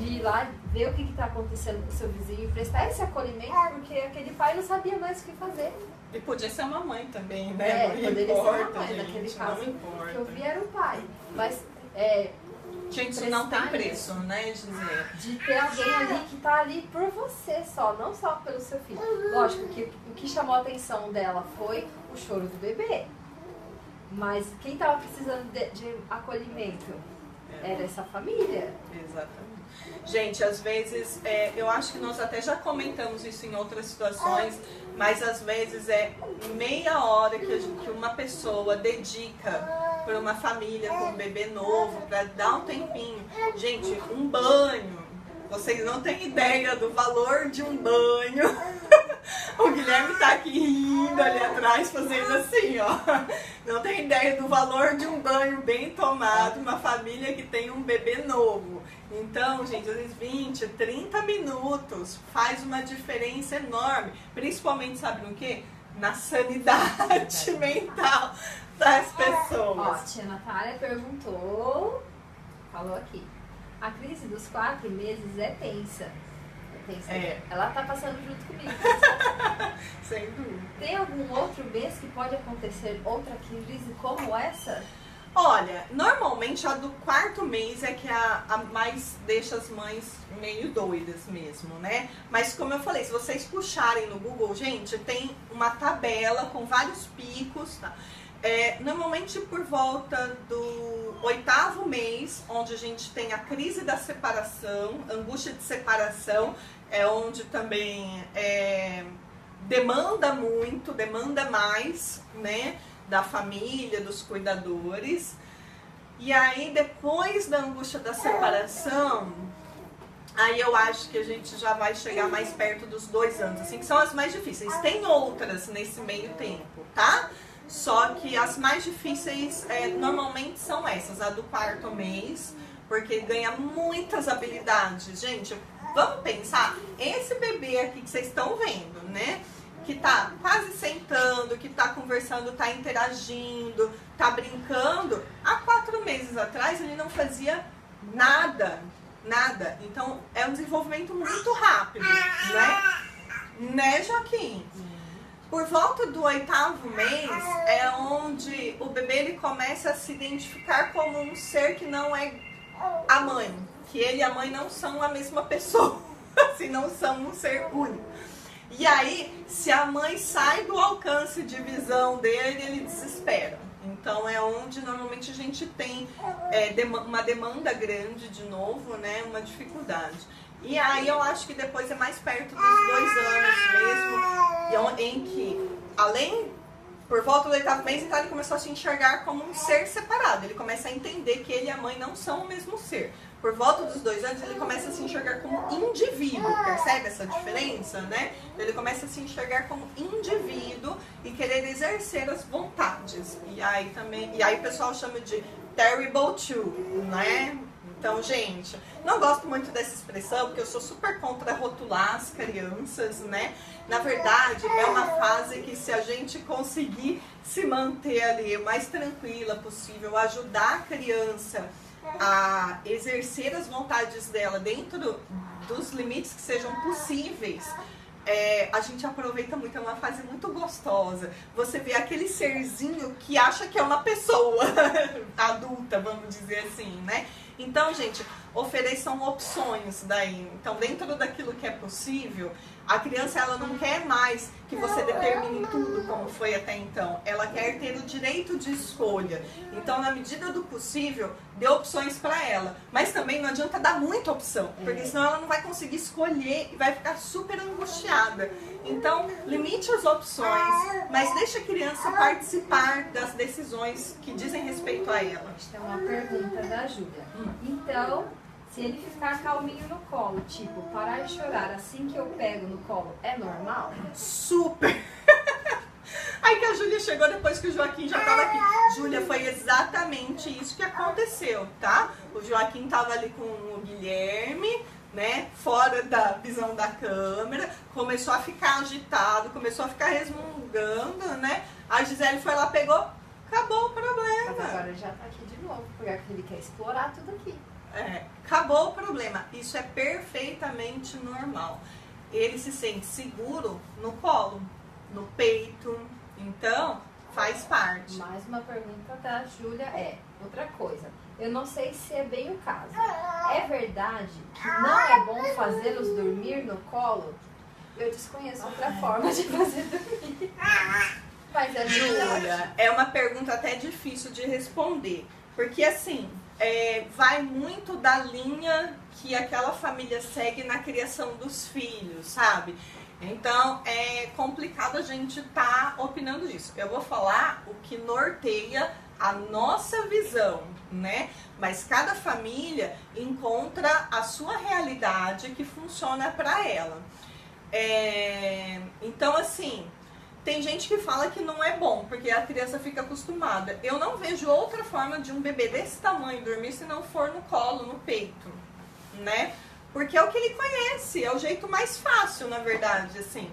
ir lá, ver o que está acontecendo com o seu vizinho, prestar esse acolhimento, porque aquele pai não sabia mais o que fazer. E podia ser uma mãe também, né? Poderia ser uma mãe, naquele caso. Que eu vi era o pai. Mas, gente, isso não tem preço, né, Gisele? De ter alguém ali que tá ali por você só, não só pelo seu filho. Lógico que o que chamou a atenção dela foi o choro do bebê. Mas quem tava precisando de acolhimento era essa família. Exatamente. Gente, às vezes, eu acho que nós até já comentamos isso em outras situações, mas às vezes é meia hora que uma pessoa dedica para uma família com um bebê novo, para dar um tempinho. Gente, um banho. Vocês não têm ideia do valor de um banho. O Guilherme tá aqui rindo ali atrás, fazendo assim, ó. Não tem ideia do valor de um banho bem tomado, uma família que tem um bebê novo. Então, gente, às vezes 20, 30 minutos faz uma diferença enorme. Principalmente, sabe no quê? Na sanidade mental das pessoas. Ó, a tia Natália perguntou, falou aqui. A crise dos 4 meses é tensa. Ela tá passando junto comigo. Sem dúvida. Tem algum outro mês que pode acontecer outra crise como essa? Olha, normalmente a do 4º mês é que a mais deixa as mães meio doidas mesmo, né? Mas como eu falei, se vocês puxarem no Google, gente, tem uma tabela com vários picos, tá? Normalmente por volta do 8º mês, onde a gente tem a crise da separação, angústia de separação, é onde também demanda muito, demanda mais, né, da família, dos cuidadores. E aí depois da angústia da separação, aí eu acho que a gente já vai chegar mais perto dos 2 anos, assim, que são as mais difíceis. Tem outras nesse meio tempo, tá? Só que as mais difíceis normalmente são essas, a do 4º mês, porque ele ganha muitas habilidades. Gente, vamos pensar, esse bebê aqui que vocês estão vendo, né? Que tá quase sentando, que tá conversando, tá interagindo, tá brincando. Há 4 meses atrás ele não fazia nada. Nada. Então é um desenvolvimento muito rápido, né? Né, Joaquim? Por volta do 8º mês é onde o bebê ele começa a se identificar como um ser que não é a mãe. Que ele e a mãe não são a mesma pessoa. Assim, não são um ser único. E aí, se a mãe sai do alcance de visão dele, ele desespera. Então é onde normalmente a gente tem uma demanda grande de novo, né? Uma dificuldade. E aí eu acho que depois é mais perto dos 2 anos mesmo, em que, além, por volta do 8º mês, então ele começou a se enxergar como um ser separado. Ele começa a entender que ele e a mãe não são o mesmo ser. Por volta dos 2 anos, ele começa a se enxergar como indivíduo. Percebe essa diferença, né? Ele começa a se enxergar como indivíduo e querer exercer as vontades. E aí o pessoal chama de terrible two, né? Então, gente, não gosto muito dessa expressão, porque eu sou super contra rotular as crianças, né? Na verdade, é uma fase que, se a gente conseguir se manter ali o mais tranquila possível, ajudar a criança a exercer as vontades dela dentro dos limites que sejam possíveis, a gente aproveita muito, é uma fase muito gostosa. Você vê aquele serzinho que acha que é uma pessoa adulta, vamos dizer assim, né? Então, gente, ofereçam opções daí. Então, dentro daquilo que é possível, a criança ela não quer mais que você determine tudo como foi até então. Ela quer ter o direito de escolha. Então, na medida do possível, dê opções para ela. Mas também não adianta dar muita opção, porque senão ela não vai conseguir escolher e vai ficar super angustiada. Então, limite as opções, mas deixe a criança participar das decisões que dizem respeito a ela. Tem uma pergunta da Júlia. Então, se ele ficar calminho no colo, tipo, parar de chorar assim que eu pego no colo, é normal? Super! Aí que a Júlia chegou depois que o Joaquim já estava aqui. Júlia, foi exatamente isso que aconteceu, tá? O Joaquim estava ali com o Guilherme, né, fora da visão da câmera, começou a ficar agitado, começou a ficar resmungando, né? A Gisele foi lá, pegou, acabou o problema. Mas agora ele já tá aqui de novo, porque ele quer explorar tudo aqui. Acabou o problema. Isso é perfeitamente normal. Ele se sente seguro no colo, no peito. Então, faz parte. Mais uma pergunta da Júlia outra coisa. Eu não sei se é bem o caso. É verdade que não é bom fazê-los dormir no colo? Eu desconheço outra forma de fazer dormir. Mas é Júlia, é uma pergunta até difícil de responder. Porque assim, vai muito da linha que aquela família segue na criação dos filhos, sabe? Então, é complicado a gente estar opinando disso. Eu vou falar o que norteia a nossa visão, né? Mas cada família encontra a sua realidade que funciona para ela. Então, assim, tem gente que fala que não é bom, porque a criança fica acostumada. Eu não vejo outra forma de um bebê desse tamanho dormir se não for no colo, no peito, né? Porque é o que ele conhece, é o jeito mais fácil, na verdade, assim.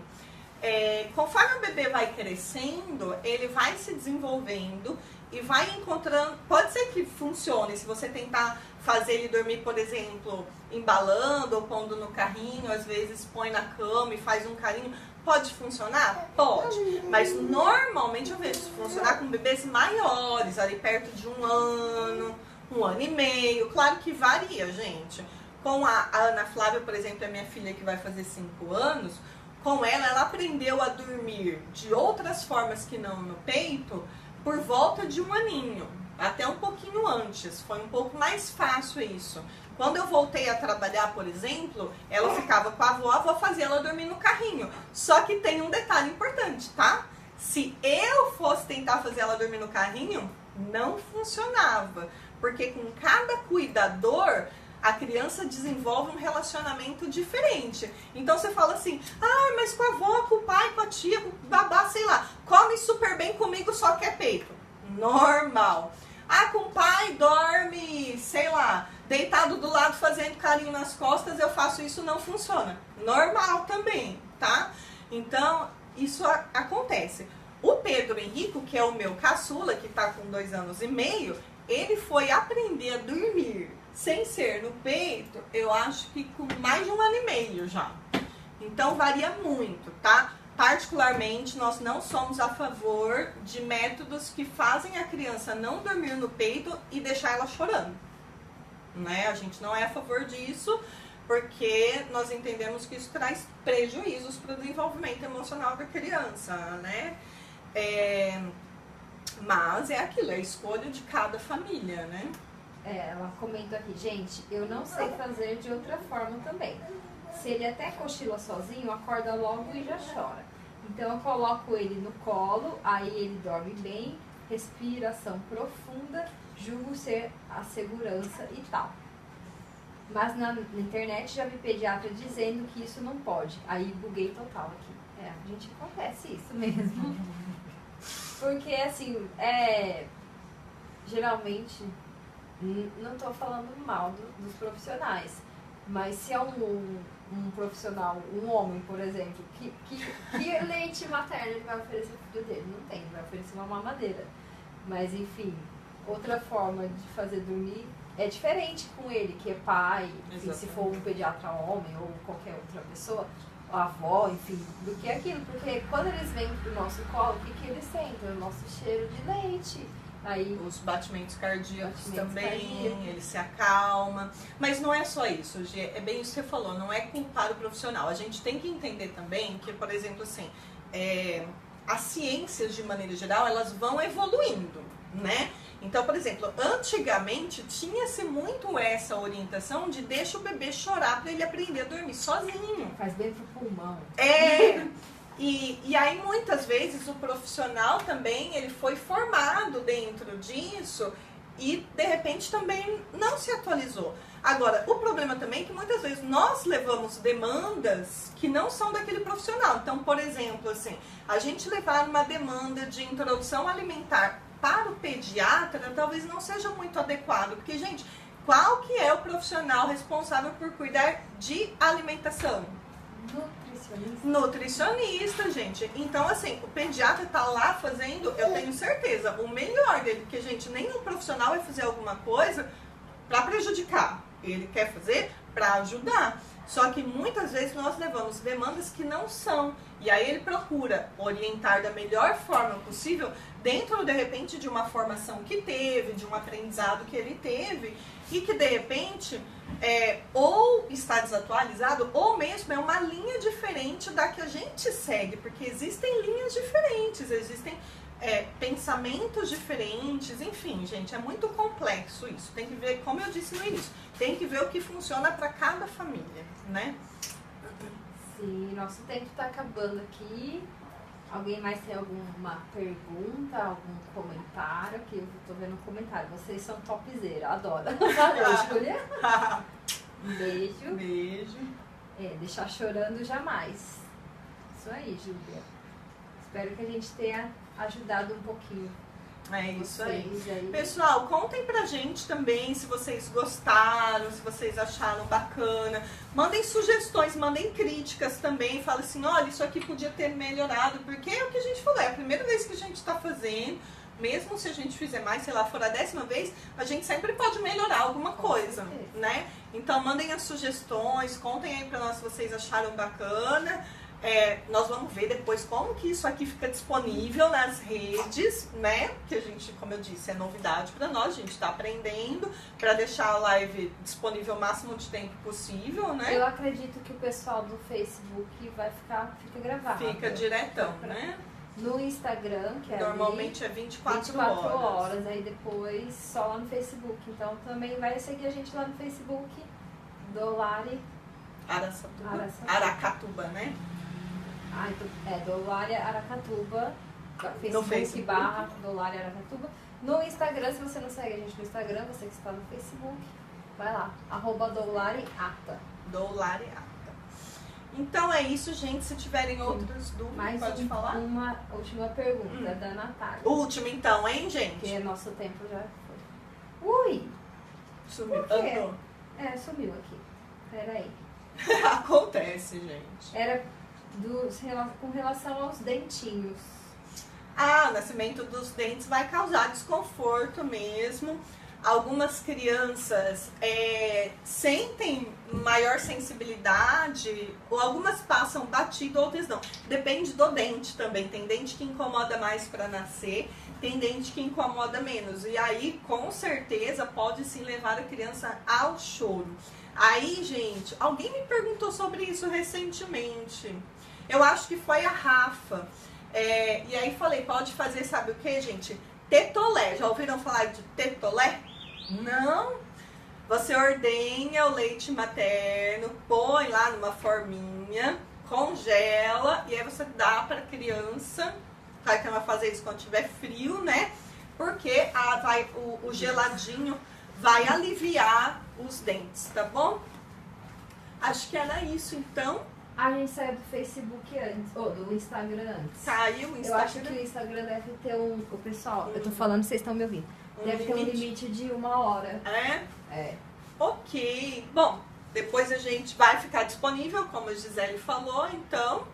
Conforme o bebê vai crescendo, ele vai se desenvolvendo e vai encontrando... Pode ser que funcione, se você tentar fazer ele dormir, por exemplo, embalando ou pondo no carrinho, às vezes põe na cama e faz um carinho. Pode funcionar? Pode. Mas normalmente eu vejo funcionar com bebês maiores, ali perto de 1 ano, 1 ano e meio. Claro que varia, gente. Com a Ana Flávia, por exemplo, é minha filha que vai fazer 5 anos, com ela aprendeu a dormir de outras formas que não no peito por volta de 1 aninho, até um pouquinho antes. Foi um pouco mais fácil isso. Quando eu voltei a trabalhar, por exemplo, ela ficava com a avó fazia ela dormir no carrinho. Só que tem um detalhe importante, tá? Se eu fosse tentar fazer ela dormir no carrinho, não funcionava. Porque com cada cuidador, a criança desenvolve um relacionamento diferente. Então você fala assim, mas com a avó, com o pai, com a tia, com o babá, sei lá, come super bem comigo, só quer peito. Normal. Com o pai dorme, sei lá, deitado do lado fazendo carinho nas costas, eu faço isso, não funciona. Normal também, tá? Então, isso acontece. O Pedro Henrico, que é o meu caçula, que tá com 2 anos e meio, ele foi aprender a dormir sem ser no peito, eu acho que com mais de 1 ano e meio já. Então, varia muito, tá? Particularmente, nós não somos a favor de métodos que fazem a criança não dormir no peito e deixar ela chorando, né? A gente não é a favor disso, porque nós entendemos que isso traz prejuízos para o desenvolvimento emocional da criança, né? Mas é aquilo, é a escolha de cada família, né? Ela comenta aqui, gente, eu não sei fazer de outra forma também. Se ele até cochila sozinho, acorda logo e já chora. Então eu coloco ele no colo, aí ele dorme bem, respiração profunda, julgo ser a segurança e tal. Mas na internet já vi pediatra dizendo que isso não pode. Aí buguei total aqui. A gente acontece isso mesmo. Porque assim, geralmente, não tô falando mal dos profissionais, mas se é um profissional, um homem, por exemplo, que leite materno ele vai oferecer pro filho dele? Não tem, ele vai oferecer uma mamadeira. Mas enfim, outra forma de fazer dormir é diferente com ele, que é pai, enfim, se for um pediatra homem ou qualquer outra pessoa, a avó, enfim, do que aquilo. Porque quando eles vêm pro nosso colo, o que eles sentem? O nosso cheiro de leite. Aí, os batimentos cardíacos também, ele se acalma. Mas não é só isso, Gê, é bem isso que você falou, não é culpar o profissional. A gente tem que entender também que, por exemplo, assim, as ciências, de maneira geral, elas vão evoluindo, né? Então, por exemplo, antigamente tinha-se muito essa orientação de deixa o bebê chorar para ele aprender a dormir sozinho. Faz bem pro pulmão. E aí muitas vezes o profissional também, ele foi formado dentro disso e de repente também não se atualizou. Agora, o problema também é que muitas vezes nós levamos demandas que não são daquele profissional. Então, por exemplo, assim, a gente levar uma demanda de introdução alimentar para o pediatra talvez não seja muito adequado, porque, gente, qual que é o profissional responsável por cuidar de alimentação? Nutricionista, gente. Então, assim, o pediatra tá lá fazendo, eu tenho certeza, o melhor dele, porque, gente, nenhum profissional vai fazer alguma coisa para prejudicar. Ele quer fazer para ajudar. Só que muitas vezes nós levamos demandas que não são. E aí ele procura orientar da melhor forma possível, dentro, de repente, de uma formação que teve, de um aprendizado que ele teve, e que, de repente, ou está desatualizado, ou mesmo é uma linha diferente da que a gente segue, porque existem linhas diferentes, existem pensamentos diferentes, enfim, gente, é muito complexo isso. Tem que ver, como eu disse no início, tem que ver o que funciona para cada família, né? Sim, nosso tempo está acabando aqui. Alguém mais tem alguma pergunta, algum comentário? Aqui eu tô vendo um comentário. Vocês são topzera, adoro. Valeu, Júlia. Um beijo. Beijo. Deixar chorando jamais. Isso aí, Júlia. Espero que a gente tenha ajudado um pouquinho. É isso aí. Pessoal, contem pra gente também se vocês gostaram, se vocês acharam bacana. Mandem sugestões, mandem críticas também. Fala assim, olha, isso aqui podia ter melhorado. Porque é o que a gente falou, é a primeira vez que a gente tá fazendo. Mesmo se a gente fizer mais, sei lá, for a 10ª vez, a gente sempre pode melhorar alguma coisa, né? Então, mandem as sugestões, contem aí pra nós se vocês acharam bacana. Nós vamos ver depois como que isso aqui fica disponível nas redes, né? Que a gente, como eu disse, é novidade para nós, a gente está aprendendo para deixar a live disponível o máximo de tempo possível, né? Eu acredito que o pessoal do Facebook fica gravado. Fica diretão, né? No Instagram, que normalmente é 24 horas, aí depois só lá no Facebook. Então também vai seguir a gente lá no Facebook, Dolari Aracatuba, né? Dolari Aracatuba, Facebook / Dolari Aracatuba. No Instagram, se você não segue a gente no Instagram, você que está no Facebook, vai lá, @DolariAta. Dolariata. Então é isso, gente. Se tiverem outras dúvidas, pode falar. Uma última pergunta da Natália. Última então, hein, gente? Porque nosso tempo já foi. Ui! Sumiu. É, sumiu aqui. Peraí. Acontece, gente. Era com relação aos dentinhos. Ah, o nascimento dos dentes vai causar desconforto mesmo. Algumas crianças sentem maior sensibilidade, ou algumas passam batido, outras não. Depende do dente também. Tem dente que incomoda mais para nascer, tem dente que incomoda menos. E aí, com certeza, pode sim levar a criança ao choro. Aí, gente, alguém me perguntou sobre isso recentemente. Eu acho que foi a Rafa. E aí falei, pode fazer, sabe o que, gente? Tetolé. Já ouviram falar de tetolé? Não. Você ordenha o leite materno, põe lá numa forminha, congela e aí você dá para a criança. Claro que ela vai fazer isso quando tiver frio, né? Porque o geladinho vai aliviar os dentes, tá bom? Acho que era isso, então. A gente saiu do Facebook antes, ou do Instagram antes. Saiu o Instagram. Eu acho que o Instagram deve ter o pessoal, eu tô falando, vocês estão me ouvindo. Deve ter um limite de 1 hora. É? Ok. Bom, depois a gente vai ficar disponível, como a Gisele falou, então.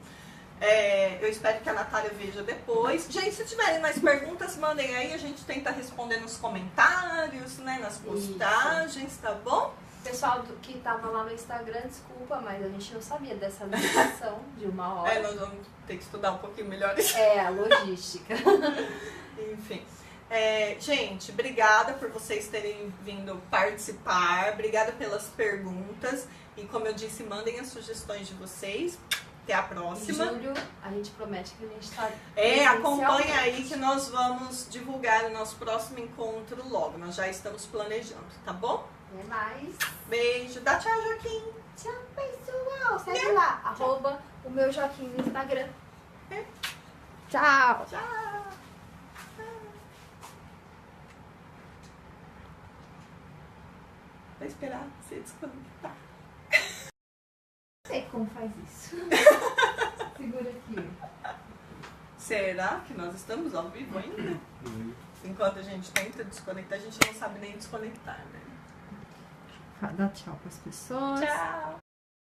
Eu espero que a Natália veja depois. Gente, se tiverem mais perguntas, mandem aí, a gente tenta responder nos comentários, né, nas postagens, tá bom? Pessoal que tava lá no Instagram, desculpa, mas a gente não sabia dessa limitação de 1 hora. Nós vamos ter que estudar um pouquinho melhor isso. A logística. Enfim. Gente, obrigada por vocês terem vindo participar. Obrigada pelas perguntas. E como eu disse, mandem as sugestões de vocês. Até a próxima. Em julho, a gente promete que a gente está... acompanha aí que nós vamos divulgar o nosso próximo encontro logo. Nós já estamos planejando, tá bom? Até mais. Beijo. Dá tchau, Joaquim. Tchau, pessoal. Segue lá. @ o meu Joaquim no Instagram. Tchau. Tchau. Vou esperar você desconectar. Não sei como faz isso. Segura aqui. Será que nós estamos ao vivo ainda? Enquanto a gente tenta desconectar, a gente não sabe nem desconectar, né? Dá tchau para as pessoas. Tchau.